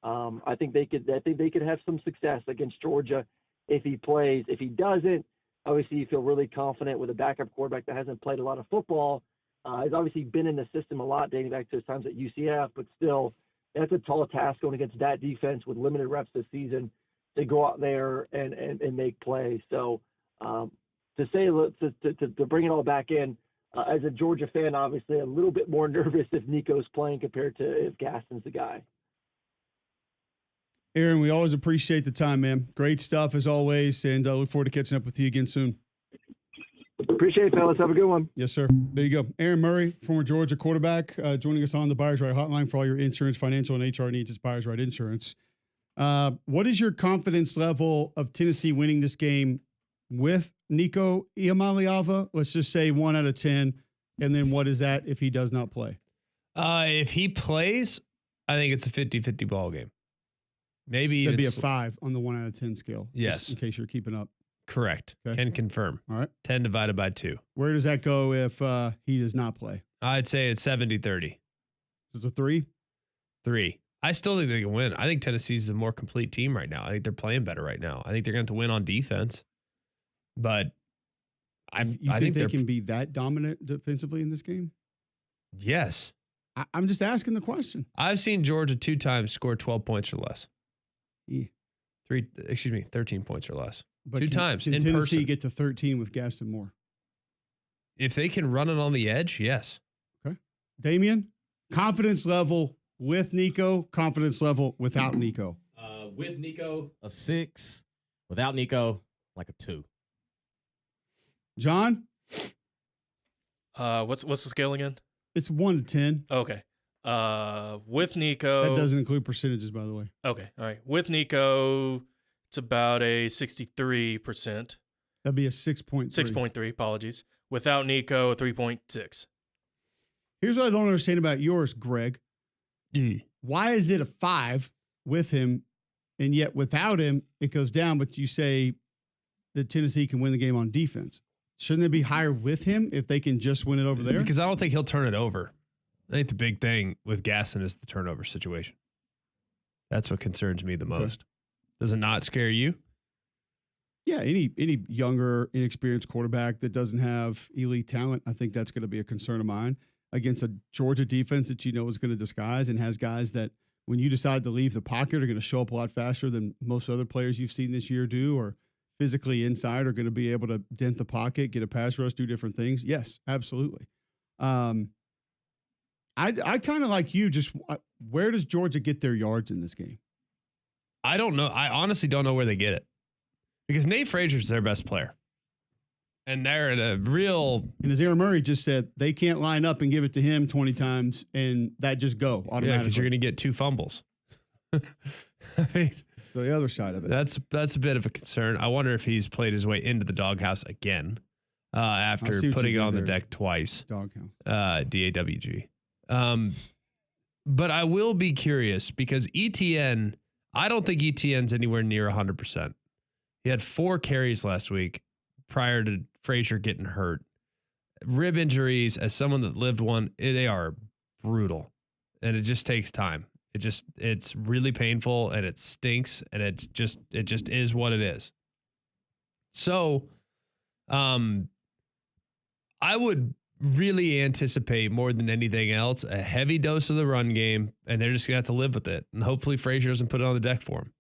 [SPEAKER 5] I think they could have some success against Georgia if he plays. If he doesn't, obviously you feel really confident with a backup quarterback that hasn't played a lot of football. He's obviously been in the system a lot dating back to his times at UCF, but still that's a tall task going against that defense with limited reps this season to go out there and make plays. So to bring it all back in, as a Georgia fan, obviously a little bit more nervous if Nico's playing compared to if Gaston's the guy.
[SPEAKER 1] Aaron, we always appreciate the time, man. Great stuff as always, and look forward to catching up with you again soon.
[SPEAKER 5] Appreciate it, fellas. Have a good one.
[SPEAKER 1] Yes, sir. There you go. Aaron Murray, former Georgia quarterback, joining us on the Buyers Right Hotline for all your insurance, financial, and HR needs. It's Buyers Right Insurance. What is your confidence level of Tennessee winning this game with Nico Iamaleava? Let's just say 1 out of 10. And then what is that if he does not play?
[SPEAKER 2] If he plays, I think it's a 50-50 ball game. Maybe
[SPEAKER 1] that'd be a 5 on the 1 out of 10 scale.
[SPEAKER 2] Yes.
[SPEAKER 1] Just in case you're keeping up.
[SPEAKER 2] Correct.
[SPEAKER 1] Okay.
[SPEAKER 2] Can confirm.
[SPEAKER 1] All right.
[SPEAKER 2] 10 divided by 2.
[SPEAKER 1] Where does that go if he does not play?
[SPEAKER 2] I'd say it's 70-30.
[SPEAKER 1] It's a 3?
[SPEAKER 2] 3. I still think they can win. I think Tennessee's a more complete team right now. I think they're playing better right now. I think they're going to win on defense. But I think
[SPEAKER 1] they can be that dominant defensively in this game?
[SPEAKER 2] Yes.
[SPEAKER 1] I'm just asking the question.
[SPEAKER 2] I've seen Georgia 2 times score 12 points or less.
[SPEAKER 1] Yeah.
[SPEAKER 2] 13 points or less.
[SPEAKER 1] But
[SPEAKER 2] 2 times
[SPEAKER 1] can
[SPEAKER 2] in
[SPEAKER 1] Tennessee
[SPEAKER 2] person.
[SPEAKER 1] Get to 13 with Gaston Moore?
[SPEAKER 2] If they can run it on the edge, yes.
[SPEAKER 1] Okay. Damian, confidence level with Nico, confidence level without Nico.
[SPEAKER 4] With Nico, a 6. Without Nico, like a 2.
[SPEAKER 1] John?
[SPEAKER 3] What's the scale again?
[SPEAKER 1] It's 1 to 10.
[SPEAKER 3] Okay. With Nico.
[SPEAKER 1] That doesn't include percentages, by the way.
[SPEAKER 3] Okay. All right. With Nico, it's about a 63%.
[SPEAKER 1] That'd be a 6.3.
[SPEAKER 3] 6.3, apologies. Without Nico, 3.6.
[SPEAKER 1] Here's what I don't understand about yours, Greg. Why is it a 5 with him, and yet without him, it goes down, but you say that Tennessee can win the game on defense? Shouldn't it be higher with him if they can just win it over there?
[SPEAKER 2] Because I don't think he'll turn it over. I think the big thing with Gaston is the turnover situation. That's what concerns me the most. Does it not scare you?
[SPEAKER 1] Yeah, any younger, inexperienced quarterback that doesn't have elite talent, I think that's going to be a concern of mine against a Georgia defense that you know is going to disguise and has guys that when you decide to leave the pocket are going to show up a lot faster than most other players you've seen this year do, or physically inside are going to be able to dent the pocket, get a pass rush, do different things. Yes, absolutely. I kind of like you. Just where does Georgia get their yards in this game?
[SPEAKER 2] I don't know. I honestly don't know where they get it because Nate Frazier's their best player. And they're in a real.
[SPEAKER 1] And as Aaron Murray just said, they can't line up and give it to him 20 times and that just go automatically.
[SPEAKER 2] Yeah, because you're going to get 2 fumbles. I mean,
[SPEAKER 1] so the other side of it.
[SPEAKER 2] That's a bit of a concern. I wonder if he's played his way into the doghouse again after putting it on the deck twice.
[SPEAKER 1] Doghouse.
[SPEAKER 2] DAWG. But I will be curious because ETN, I don't think ETN's anywhere near 100%. He had 4 carries last week prior to Frazier getting hurt. Rib injuries, as someone that lived one, they are brutal. And it just takes time. It's really painful and it stinks and it just is what it is. So, I would really anticipate more than anything else a heavy dose of the run game, and they're just gonna have to live with it. And hopefully Frazier doesn't put it on the deck for him.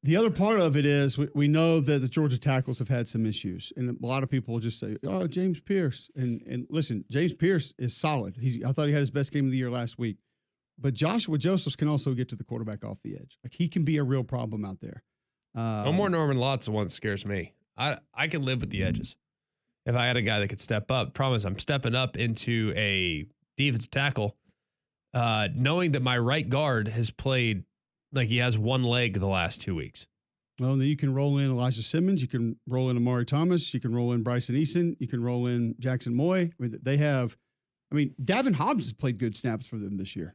[SPEAKER 1] The other part of it is we know that the Georgia tackles have had some issues, and a lot of people will just say, "Oh, James Pierce." And listen, James Pierce is solid. I thought he had his best game of the year last week, but Joshua Josephs can also get to the quarterback off the edge. Like he can be a real problem out there.
[SPEAKER 2] No more Norman Lott's the one that scares me. I can live with the edges. If I had a guy that could step up, promise I'm stepping up into a defensive tackle, knowing that my right guard has played like he has one leg the last 2 weeks.
[SPEAKER 1] Well, then you can roll in Elijah Simmons. You can roll in Amari Thomas. You can roll in Bryson Eason. You can roll in Jackson Moy. Davin Hobbs has played good snaps for them this year.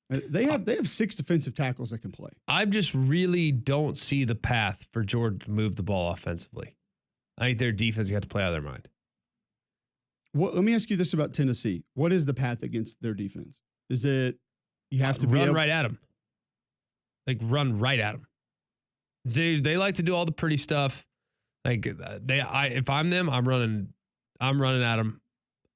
[SPEAKER 1] They have 6 defensive tackles that can play.
[SPEAKER 2] I just really don't see the path for Georgia to move the ball offensively. I think their defense got to play out of their mind.
[SPEAKER 1] Well, let me ask you this about Tennessee. What is the path against their defense? Is it you have to
[SPEAKER 2] run right at them? Like run right at them. They like to do all the pretty stuff. Like if I'm them, I'm running at them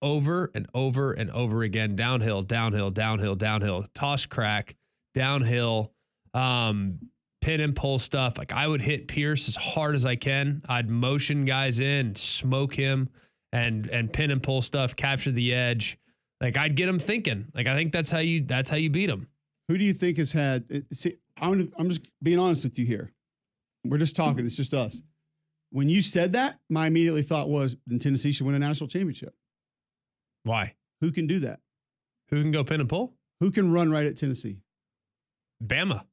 [SPEAKER 2] over and over and over again. Downhill, downhill, downhill, downhill. Toss crack, downhill. Pin and pull stuff. Like I would hit Pierce as hard as I can. I'd motion guys in, smoke him, and pin and pull stuff. Capture the edge. Like I'd get them thinking. Like I think that's how you beat them.
[SPEAKER 1] Who do you think has had? See, I'm just being honest with you here. We're just talking. It's just us. When you said that, my immediately thought was, then Tennessee should win a national championship.
[SPEAKER 2] Why?
[SPEAKER 1] Who can do that?
[SPEAKER 2] Who can go pin and pull?
[SPEAKER 1] Who can run right at Tennessee?
[SPEAKER 2] Bama.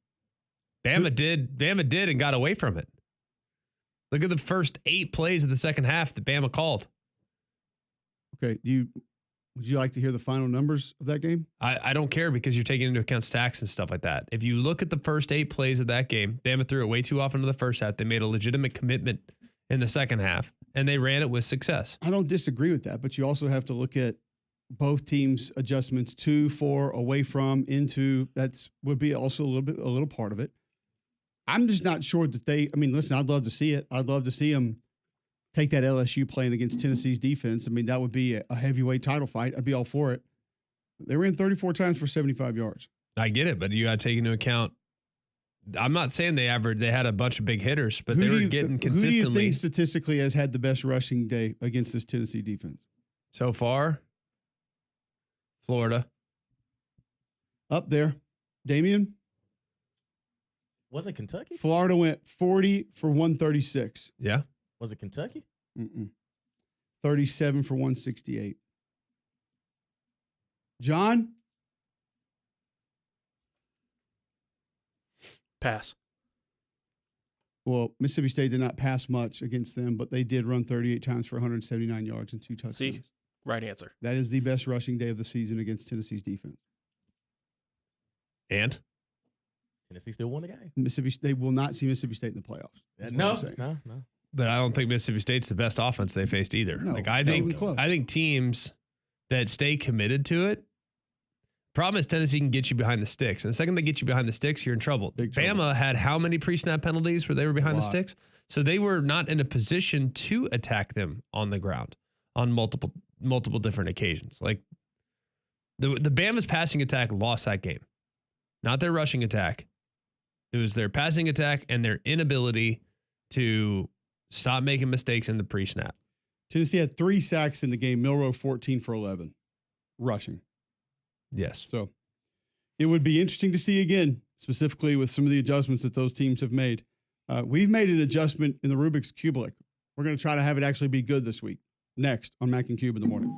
[SPEAKER 2] Bama did and got away from it. Look at the first 8 plays of the second half that Bama called.
[SPEAKER 1] Okay, would you like to hear the final numbers of that game?
[SPEAKER 2] I don't care because you're taking into account stacks and stuff like that. If you look at the first 8 plays of that game, Bama threw it way too often in the first half. They made a legitimate commitment in the second half, and they ran it with success.
[SPEAKER 1] I don't disagree with that, but you also have to look at both teams' adjustments to, for, away from, into. That's would be also a little part of it. I'm just not sure that listen, I'd love to see it. I'd love to see them take that LSU playing against Tennessee's defense. I mean, that would be a heavyweight title fight. I'd be all for it. They ran 34 times for 75 yards.
[SPEAKER 2] I get it, but you got to take into account. I'm not saying they had a bunch of big hitters, but they were getting consistently.
[SPEAKER 1] Who do you think statistically has had the best rushing day against this Tennessee defense?
[SPEAKER 2] So far, Florida.
[SPEAKER 1] Up there. Damian?
[SPEAKER 4] Was it Kentucky?
[SPEAKER 1] Florida went 40 for 136.
[SPEAKER 2] Yeah.
[SPEAKER 4] Was it Kentucky?
[SPEAKER 1] 37 for 168. John?
[SPEAKER 3] Pass.
[SPEAKER 1] Well, Mississippi State did not pass much against them, but they did run 38 times for 179 yards and 2 touchdowns.
[SPEAKER 3] See? Right answer.
[SPEAKER 1] That is the best rushing day of the season against Tennessee's defense.
[SPEAKER 2] And?
[SPEAKER 4] Tennessee still won the game.
[SPEAKER 1] They will not see Mississippi State in the playoffs.
[SPEAKER 4] No.
[SPEAKER 2] But I don't think Mississippi State's the best offense they faced either.
[SPEAKER 1] No,
[SPEAKER 2] I think teams that stay committed to it. Problem is Tennessee can get you behind the sticks. And the second they get you behind the sticks, you're in trouble. Bama had how many pre-snap penalties where they were behind the sticks? So they were not in a position to attack them on the ground on multiple different occasions. Like the Bama's passing attack lost that game. Not their rushing attack. It was their passing attack and their inability to stop making mistakes in the pre-snap.
[SPEAKER 1] Tennessee had 3 sacks in the game. Milroe 14 for 11 rushing.
[SPEAKER 2] Yes.
[SPEAKER 1] So it would be interesting to see again specifically with some of the adjustments that those teams have made. We've made an adjustment in the Rubik's Cubelic. We're going to try to have it actually be good this week. Next on Mac and Cube in the morning.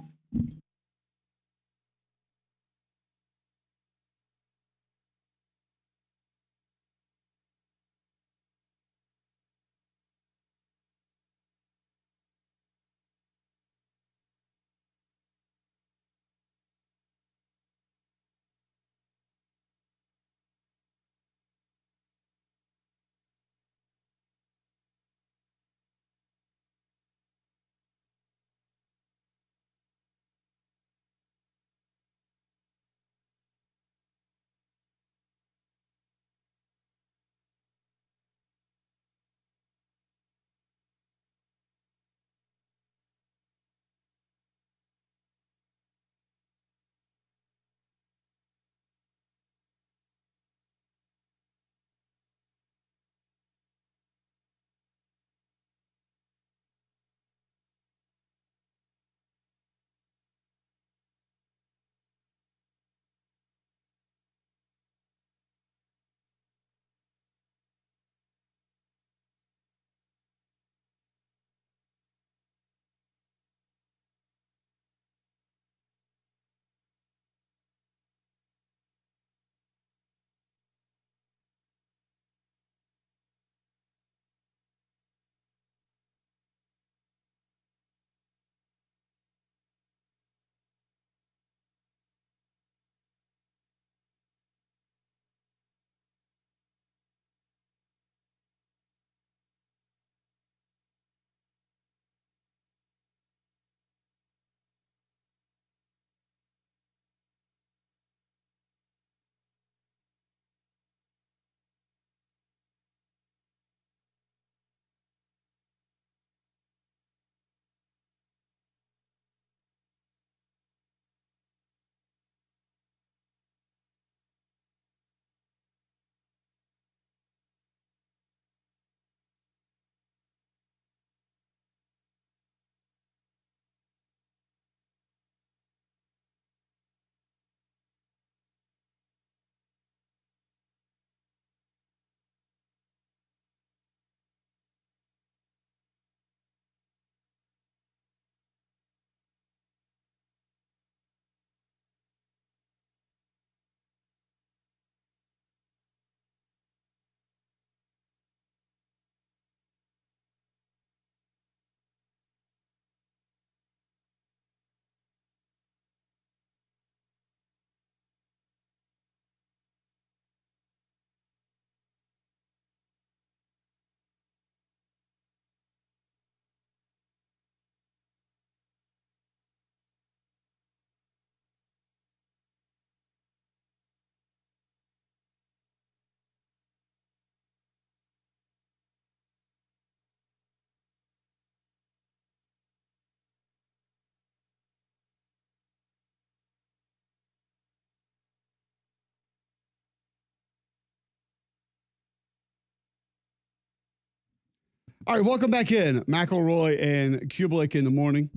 [SPEAKER 1] All right, welcome back in. McElroy and Cubelic in the morning.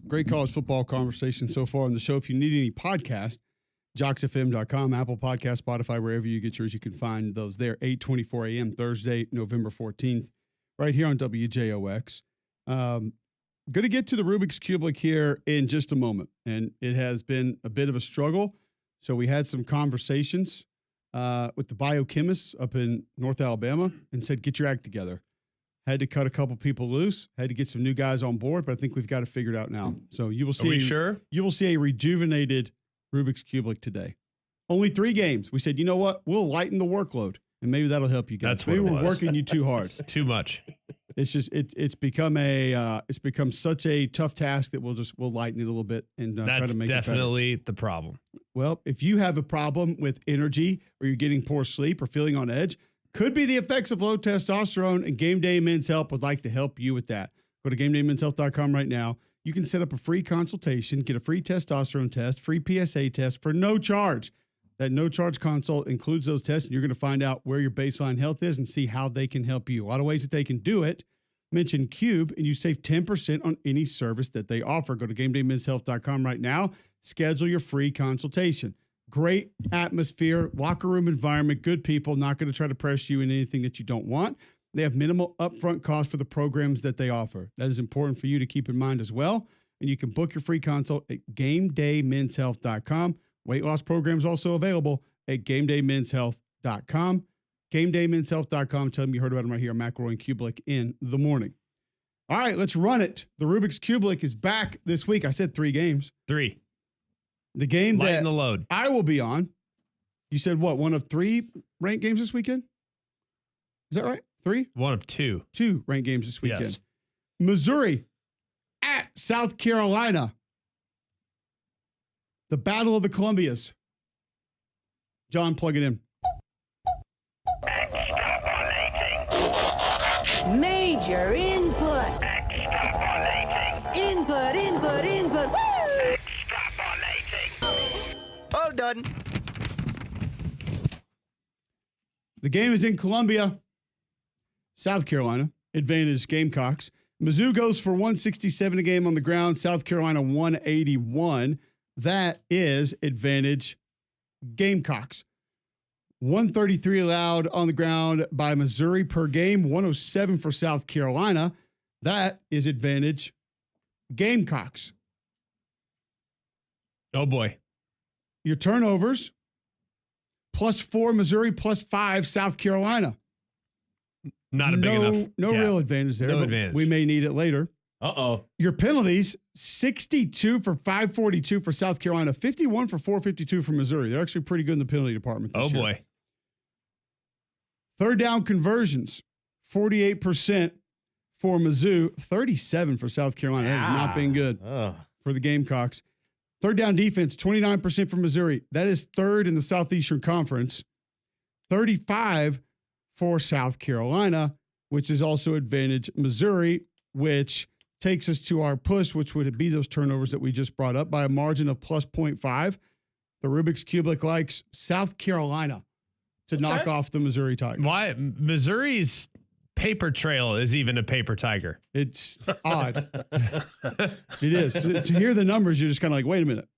[SPEAKER 1] Great college football conversation so far on the show. If you need any podcast, jocksfm.com, Apple Podcast, Spotify, wherever you get yours, you can find those there. 8:24 a.m. Thursday, November 14th, right here on WJOX. Going to get to the Rubik's Cubelic here in just a moment, and it has been a bit of a struggle. So we had some conversations with the biochemists up in North Alabama and said, get your act together. Had to cut a couple people loose. Had to get some new guys on board, but I think we've got it figured out now. So you will see.
[SPEAKER 2] Are we sure?
[SPEAKER 1] You will see a rejuvenated Rubik's Cubelic today. Only 3 games. We said, you know what? We'll lighten the workload, and maybe that'll help you guys.
[SPEAKER 2] That's what
[SPEAKER 1] maybe
[SPEAKER 2] it
[SPEAKER 1] we're
[SPEAKER 2] was.
[SPEAKER 1] working you too hard.
[SPEAKER 2] Too much.
[SPEAKER 1] It's just it's become such a tough task that we'll lighten it a little bit and try
[SPEAKER 2] That's
[SPEAKER 1] to make it better.
[SPEAKER 2] definitely the problem.
[SPEAKER 1] Well, if you have a problem with energy or you're getting poor sleep or feeling on edge, could be the effects of low testosterone, and Game Day Men's Health would like to help you with that. Go to GameDayMen'sHealth.com right now. You can set up a free consultation, get a free testosterone test, free PSA test for no charge. That no charge consult includes those tests, and you're going to find out where your baseline health is and see how they can help you. A lot of ways that they can do it. Mention Cube, and you save 10% on any service that they offer. Go to GameDayMen'sHealth.com right now. Schedule your free consultation. Great atmosphere, locker room environment, good people, not going to try to press you in anything that you don't want. They have minimal upfront cost for the programs that they offer. That is important for you to keep in mind as well. And you can book your free consult at GameDayMen'sHealth.com. Weight loss programs also available at GameDayMen'sHealth.com. GameDayMen'sHealth.com. Tell them you heard about them right here on McElroy and Cubelic in the morning. All right, let's run it. The Rubik's Cubelic is back this week. I said 3 games.
[SPEAKER 2] 3.
[SPEAKER 1] The game
[SPEAKER 2] Lighten
[SPEAKER 1] that
[SPEAKER 2] the load.
[SPEAKER 1] I will be on. You said what? One of 3 ranked games this weekend? Is that right? 3?
[SPEAKER 2] 1 of 2.
[SPEAKER 1] 2 ranked games this weekend.
[SPEAKER 2] Yes.
[SPEAKER 1] Missouri at South Carolina. The Battle of the Columbias. John, plug it in.
[SPEAKER 6] Major input. Input. Woo!
[SPEAKER 7] All done.
[SPEAKER 1] The game is in Columbia, South Carolina. Advantage Gamecocks. Mizzou goes for 167 a game on the ground. South Carolina 181. That is advantage Gamecocks. 133 allowed on the ground by Missouri per game. 107 for South Carolina. That is advantage Gamecocks.
[SPEAKER 2] Oh, boy.
[SPEAKER 1] Your turnovers, +4 Missouri, +5 South Carolina.
[SPEAKER 2] Not a big enough.
[SPEAKER 1] No real advantage there.
[SPEAKER 2] No
[SPEAKER 1] but
[SPEAKER 2] advantage.
[SPEAKER 1] We may need it later.
[SPEAKER 4] Uh-oh.
[SPEAKER 1] Your penalties, 62 for 542 for South Carolina, 51 for 452 for Missouri. They're actually pretty good in the penalty department this year.
[SPEAKER 2] Boy.
[SPEAKER 1] Third down conversions, 48% for Mizzou, 37 for South Carolina. That has not been good for the Gamecocks. Third down defense, 29% for Missouri. That is third in the Southeastern Conference. 35 for South Carolina, which is also advantage Missouri, which takes us to our push, which would be those turnovers that we just brought up by a margin of +0.5. The Rubik's Cubelic likes South Carolina to knock off the Missouri Tigers.
[SPEAKER 2] Why? Missouri's paper trail is even a paper tiger.
[SPEAKER 1] It's odd. It is. To hear the numbers, you're just kind of like, wait a minute.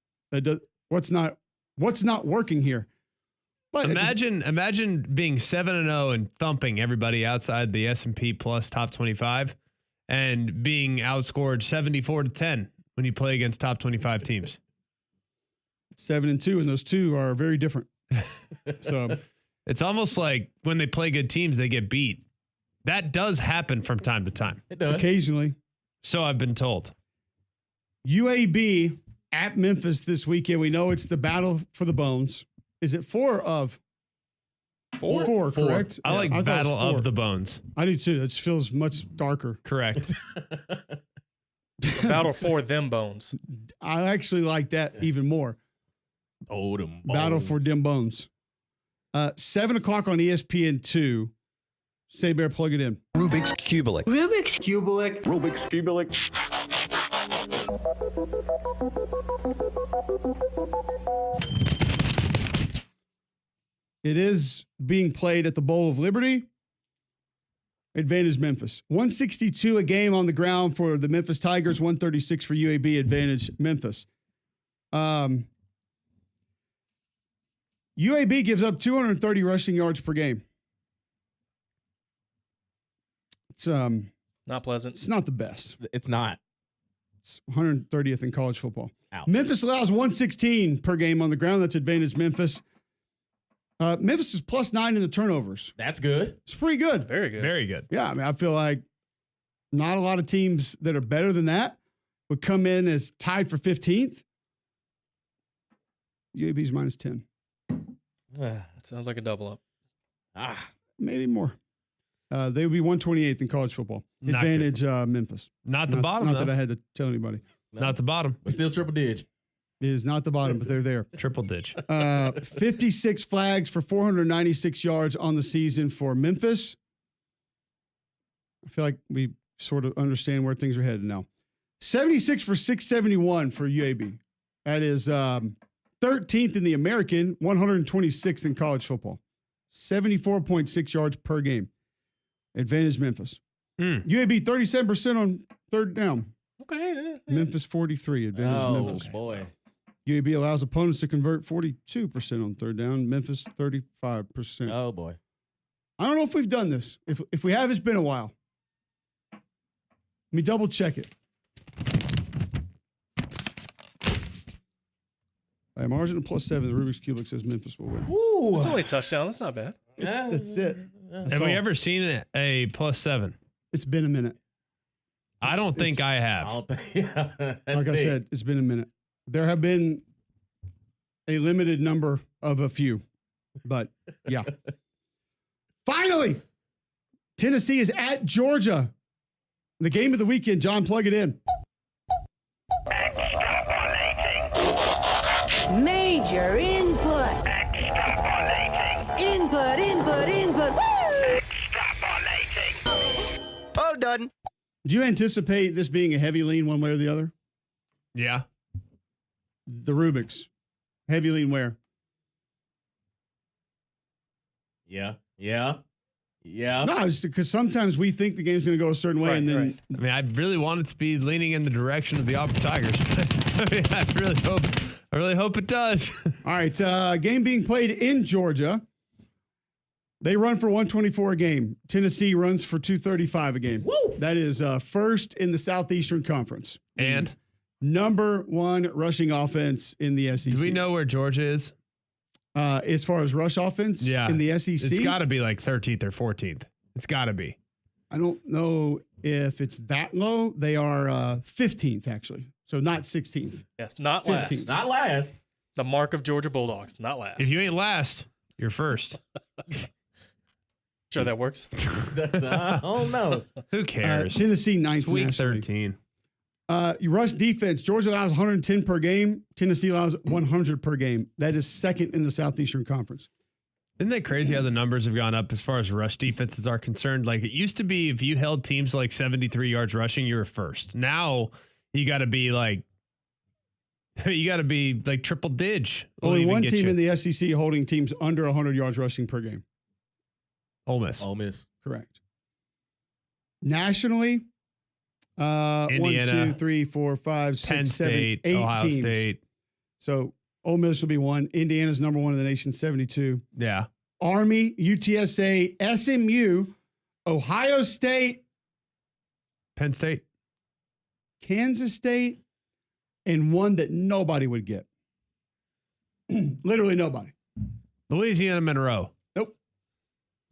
[SPEAKER 1] What's not working here? But
[SPEAKER 2] imagine being 7-0 and thumping everybody outside the S&P plus top 25 and being outscored 74-10 when you play against top 25 teams.
[SPEAKER 1] 7-2, and those two are very different. So
[SPEAKER 2] it's almost like when they play good teams, they get beat. That does happen from time to time.
[SPEAKER 4] It does.
[SPEAKER 1] Occasionally.
[SPEAKER 2] So I've been told.
[SPEAKER 1] UAB at Memphis this weekend. We know it's the battle for the bones. Is it 4 of? 4, correct?
[SPEAKER 2] I like Battle of the Bones.
[SPEAKER 1] I do too. That just feels much darker.
[SPEAKER 2] Correct.
[SPEAKER 3] Battle for them bones.
[SPEAKER 1] I actually like that even more.
[SPEAKER 4] Oh, them
[SPEAKER 1] Battle for them bones. 7 o'clock on ESPN2. Say Bear, plug it in.
[SPEAKER 7] Rubik's Cubelic.
[SPEAKER 6] Rubik's
[SPEAKER 7] Cubelic. Rubik's Cubelic.
[SPEAKER 1] It is being played at the Bowl of Liberty. Advantage Memphis. 162 a game on the ground for the Memphis Tigers. 136 for UAB. Advantage Memphis. UAB gives up 230 rushing yards per game. It's
[SPEAKER 3] Not pleasant.
[SPEAKER 1] it's not the best.
[SPEAKER 4] It's not.
[SPEAKER 1] It's 130th in college football.
[SPEAKER 4] Ouch.
[SPEAKER 1] Memphis allows 116 per game on the ground. That's advantage Memphis. Memphis is +9 in the turnovers.
[SPEAKER 4] That's good.
[SPEAKER 1] It's pretty good.
[SPEAKER 3] Very good.
[SPEAKER 2] Very good.
[SPEAKER 1] Yeah, I mean, I feel like not a lot of teams that are better than that would come in as tied for 15th. UAB's -10.
[SPEAKER 3] Sounds like a double up.
[SPEAKER 1] Maybe more. They would be 128th in college football.
[SPEAKER 2] Not
[SPEAKER 1] Advantage Memphis.
[SPEAKER 2] Not the bottom,
[SPEAKER 1] Not
[SPEAKER 2] though.
[SPEAKER 1] that I had to tell anybody.
[SPEAKER 2] Not the bottom.
[SPEAKER 4] But still triple digit.
[SPEAKER 1] It is not the bottom, but they're there.
[SPEAKER 2] Triple ditch.
[SPEAKER 1] 56 flags for 496 yards on the season for Memphis. I feel like we sort of understand where things are headed now. 76 for 671 for UAB. That is 13th in the American, 126th in college football. 74.6 yards per game. Advantage Memphis. UAB 37% on third down.
[SPEAKER 3] Okay.
[SPEAKER 1] Memphis 43. Advantage Memphis.
[SPEAKER 4] Boy.
[SPEAKER 1] UAB allows opponents to convert 42% on third down. Memphis 35%.
[SPEAKER 4] Oh boy.
[SPEAKER 1] I don't know if we've done this. If we have, it's been a while. Let me double check it. By a margin of +7, the Rubik's Cubelic says Memphis will win.
[SPEAKER 4] Ooh.
[SPEAKER 3] That's only a touchdown. That's not bad.
[SPEAKER 1] That's it.
[SPEAKER 4] Yeah.
[SPEAKER 2] Have we ever seen a +7?
[SPEAKER 1] It's been a minute.
[SPEAKER 2] I don't think I
[SPEAKER 4] I
[SPEAKER 2] have.
[SPEAKER 4] don't think. Yeah, that's
[SPEAKER 1] Like I
[SPEAKER 4] big.
[SPEAKER 1] said, it's been a minute. There have been a limited number of a few, but yeah. Finally, Tennessee is at Georgia. The game of the weekend. John, plug it in.
[SPEAKER 6] Major input. Input. Woo!
[SPEAKER 7] All done.
[SPEAKER 1] Do you anticipate this being a heavy lean one way or the other?
[SPEAKER 2] Yeah.
[SPEAKER 1] The Rubiks. Heavy lean where?
[SPEAKER 4] Yeah. No,
[SPEAKER 1] No, because sometimes we think the game's going to go a certain way,
[SPEAKER 3] Right,
[SPEAKER 1] and then
[SPEAKER 3] right.
[SPEAKER 2] I mean, I really want it to be leaning in the direction of the Auburn Tigers. But I mean, I really hope it does.
[SPEAKER 1] all right, game being played in Georgia. They run for 124 a game. Tennessee runs for 235 a game.
[SPEAKER 4] Woo!
[SPEAKER 1] That is first in the Southeastern Conference.
[SPEAKER 2] And
[SPEAKER 1] Number one rushing offense in the SEC.
[SPEAKER 2] do we know where Georgia is?
[SPEAKER 1] As far as rush offense
[SPEAKER 2] Yeah.
[SPEAKER 1] in the SEC?
[SPEAKER 2] It's got to be like 13th or 14th. It's got to be.
[SPEAKER 1] I don't know if it's that low. They are 15th, actually. So not 16th.
[SPEAKER 3] Yes, not
[SPEAKER 1] 15th.
[SPEAKER 3] last.
[SPEAKER 4] Not last.
[SPEAKER 3] The mark of Georgia Bulldogs, not last.
[SPEAKER 2] If you ain't last, you're first.
[SPEAKER 3] Sure that works.
[SPEAKER 4] I don't know.
[SPEAKER 2] Who cares?
[SPEAKER 1] Tennessee ninth
[SPEAKER 2] It's week
[SPEAKER 1] nationally.
[SPEAKER 2] 13.
[SPEAKER 1] You rush defense. Georgia allows 110 per game. Tennessee allows 100 per game. That is second in the Southeastern Conference.
[SPEAKER 2] Isn't that crazy how the numbers have gone up as far as rush defenses are concerned? Like it used to be if you held teams to like 73 yards rushing, you were first. Now you got to be like triple dig.
[SPEAKER 1] Only one team in the SEC holding teams under 100 yards rushing per game.
[SPEAKER 2] Ole Miss.
[SPEAKER 4] Ole Miss.
[SPEAKER 1] Correct. Nationally, 1,
[SPEAKER 2] Indiana,
[SPEAKER 1] 2, 3, 4, 5, 6,
[SPEAKER 2] Penn
[SPEAKER 1] 7,
[SPEAKER 2] State,
[SPEAKER 1] 8
[SPEAKER 2] Ohio
[SPEAKER 1] teams.
[SPEAKER 2] State.
[SPEAKER 1] So Ole Miss will be one. Indiana's number one in the nation, 72.
[SPEAKER 2] Yeah.
[SPEAKER 1] Army, UTSA, SMU, Ohio State,
[SPEAKER 2] Penn State.
[SPEAKER 1] Kansas State, and one that nobody would get. Literally nobody.
[SPEAKER 2] Louisiana Monroe.
[SPEAKER 1] Nope.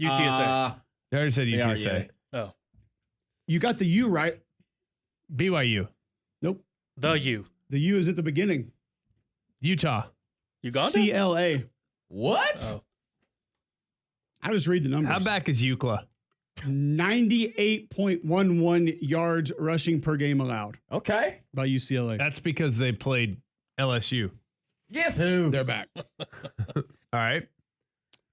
[SPEAKER 3] UTSA.
[SPEAKER 2] I already said
[SPEAKER 4] They are,
[SPEAKER 2] UTSA.
[SPEAKER 3] Oh,
[SPEAKER 1] You got the U right.
[SPEAKER 2] BYU.
[SPEAKER 1] Nope.
[SPEAKER 3] the U.
[SPEAKER 1] The U is at the beginning.
[SPEAKER 2] Utah.
[SPEAKER 3] Uganda?
[SPEAKER 1] CLA.
[SPEAKER 4] What?
[SPEAKER 3] Oh.
[SPEAKER 1] I just read the numbers.
[SPEAKER 2] How back is UCLA?
[SPEAKER 1] 98.11 yards rushing per game allowed
[SPEAKER 4] Okay.
[SPEAKER 1] by UCLA.
[SPEAKER 2] That's because they played LSU.
[SPEAKER 4] Guess who?
[SPEAKER 1] They're back.
[SPEAKER 2] All right.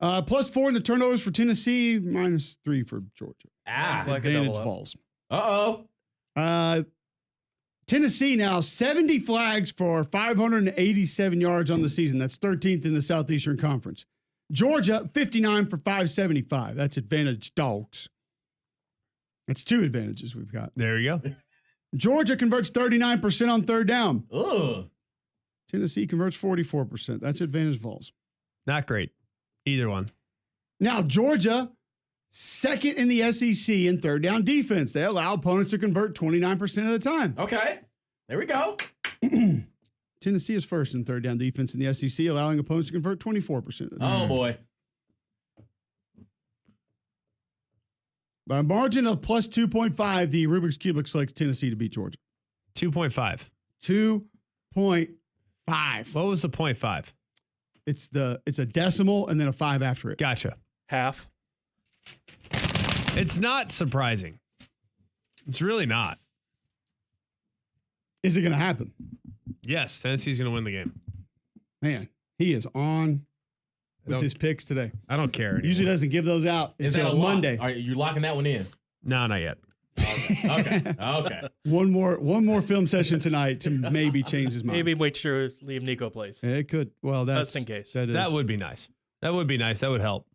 [SPEAKER 1] +4 in the turnovers for Tennessee, -3 for Georgia.
[SPEAKER 3] It's like a
[SPEAKER 1] Advantage
[SPEAKER 3] double up.
[SPEAKER 1] falls.
[SPEAKER 4] Uh-oh.
[SPEAKER 1] Tennessee now 70 flags for 587 yards on the season. That's 13th in the Southeastern Conference. Georgia 59 for 575. That's advantage dogs. That's two advantages we've got.
[SPEAKER 2] There you go.
[SPEAKER 1] Georgia converts 39% on third down.
[SPEAKER 4] Ugh.
[SPEAKER 1] Tennessee converts 44%. That's advantage falls.
[SPEAKER 2] Not great. Either one.
[SPEAKER 1] Now, Georgia, second in the SEC in third down defense. They allow opponents to convert 29% of the time.
[SPEAKER 4] Okay. There we go.
[SPEAKER 1] Tennessee is first in third down defense in the SEC, allowing opponents to convert 24% of the time.
[SPEAKER 4] Oh, boy.
[SPEAKER 1] By a margin of +2.5, the Rubik's Cubelic selects Tennessee to beat Georgia.
[SPEAKER 2] 2.5.
[SPEAKER 1] 2.5.
[SPEAKER 2] What was the 0.5?
[SPEAKER 1] It's a decimal and then a 5 after it.
[SPEAKER 2] Gotcha.
[SPEAKER 3] Half.
[SPEAKER 2] It's not surprising. It's really not.
[SPEAKER 1] Is it going to happen?
[SPEAKER 2] Yes, Tennessee's going to win the game.
[SPEAKER 1] Man, he is on with
[SPEAKER 2] don't-
[SPEAKER 1] his picks today.
[SPEAKER 2] I don't care.
[SPEAKER 1] Usually
[SPEAKER 2] anymore.
[SPEAKER 1] doesn't give those out
[SPEAKER 4] Is that
[SPEAKER 1] until
[SPEAKER 4] a lock?
[SPEAKER 1] Monday.
[SPEAKER 4] Are you locking that one in?
[SPEAKER 2] No, not yet.
[SPEAKER 4] Okay.
[SPEAKER 1] One more film session tonight to maybe change his mind.
[SPEAKER 3] Maybe wait sure Liam Nico plays.
[SPEAKER 1] Yeah, it could. Well, that's
[SPEAKER 3] Just in case.
[SPEAKER 2] That would be nice. That would be nice. That would help.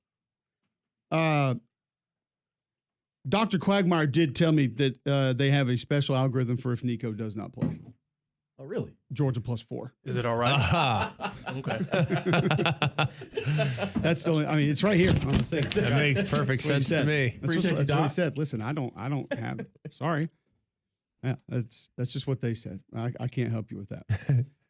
[SPEAKER 1] Dr. Quagmire did tell me that they have a special algorithm for if Nico does not play.
[SPEAKER 4] Oh, really?
[SPEAKER 1] Georgia +4.
[SPEAKER 3] Is it all right?
[SPEAKER 2] Aha.
[SPEAKER 3] Okay.
[SPEAKER 1] That's the only. I mean, it's right here on the thing.
[SPEAKER 2] That makes perfect
[SPEAKER 1] That's what he
[SPEAKER 2] sense to
[SPEAKER 1] said.
[SPEAKER 2] me.
[SPEAKER 4] Appreciate
[SPEAKER 1] That's
[SPEAKER 4] you,
[SPEAKER 1] what he
[SPEAKER 4] Doc.
[SPEAKER 1] said. Listen, I don't have. Sorry. Yeah, that's just what they said. I can't help you with that.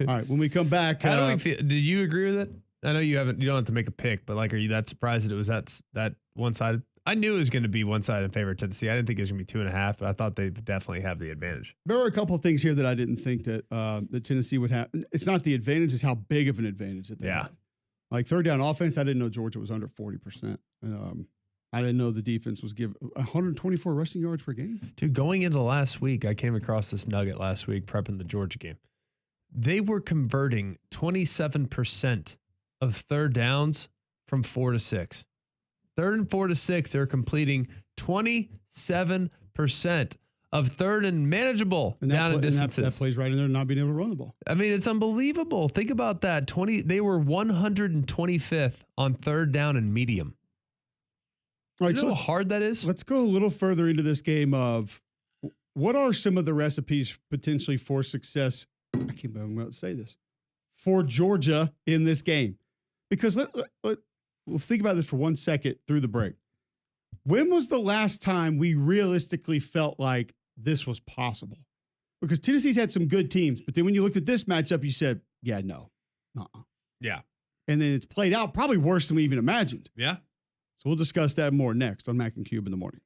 [SPEAKER 1] All right, when we come back,
[SPEAKER 2] How do we feel? Did you agree with it? I know you haven't. You don't have to make a pick, but like, are you that surprised that it was that one sided? I knew it was going to be one sided in favor of Tennessee. I didn't think it was going to be 2.5, but I thought they definitely have the advantage.
[SPEAKER 1] there were a couple of things here that I didn't think that that Tennessee would have. It's not the advantage; it's how big of an advantage that they
[SPEAKER 2] Yeah.
[SPEAKER 1] had. Like third down offense, I didn't know Georgia was under 40%. I didn't know the defense was given 124 rushing yards per game.
[SPEAKER 2] Dude, going into last week, I came across this nugget last week prepping the Georgia game. They were converting 27% of third downs from 4 to 6. Third and 4 to 6, they're completing 27% of third and manageable
[SPEAKER 1] And
[SPEAKER 2] down
[SPEAKER 1] that,
[SPEAKER 2] and
[SPEAKER 1] pla- and
[SPEAKER 2] distances.
[SPEAKER 1] that plays right in there, not being able to run the ball.
[SPEAKER 2] I mean, it's unbelievable. Think about that. They were 125th on third down and medium.
[SPEAKER 1] All right,
[SPEAKER 2] You
[SPEAKER 1] so
[SPEAKER 2] know how hard that is?
[SPEAKER 1] let's go a little further into this game of what are some of the recipes potentially for success. I can't believe I'm going to say this for Georgia in this game, because let's think about this for 1 second through the break. When was the last time we realistically felt like this was possible? Because Tennessee's had some good teams, but then when you looked at this matchup, you said, yeah, no.
[SPEAKER 2] Yeah.
[SPEAKER 1] And then it's played out probably worse than we even imagined.
[SPEAKER 2] Yeah.
[SPEAKER 1] So we'll discuss that more next on Mac and Cube in the morning.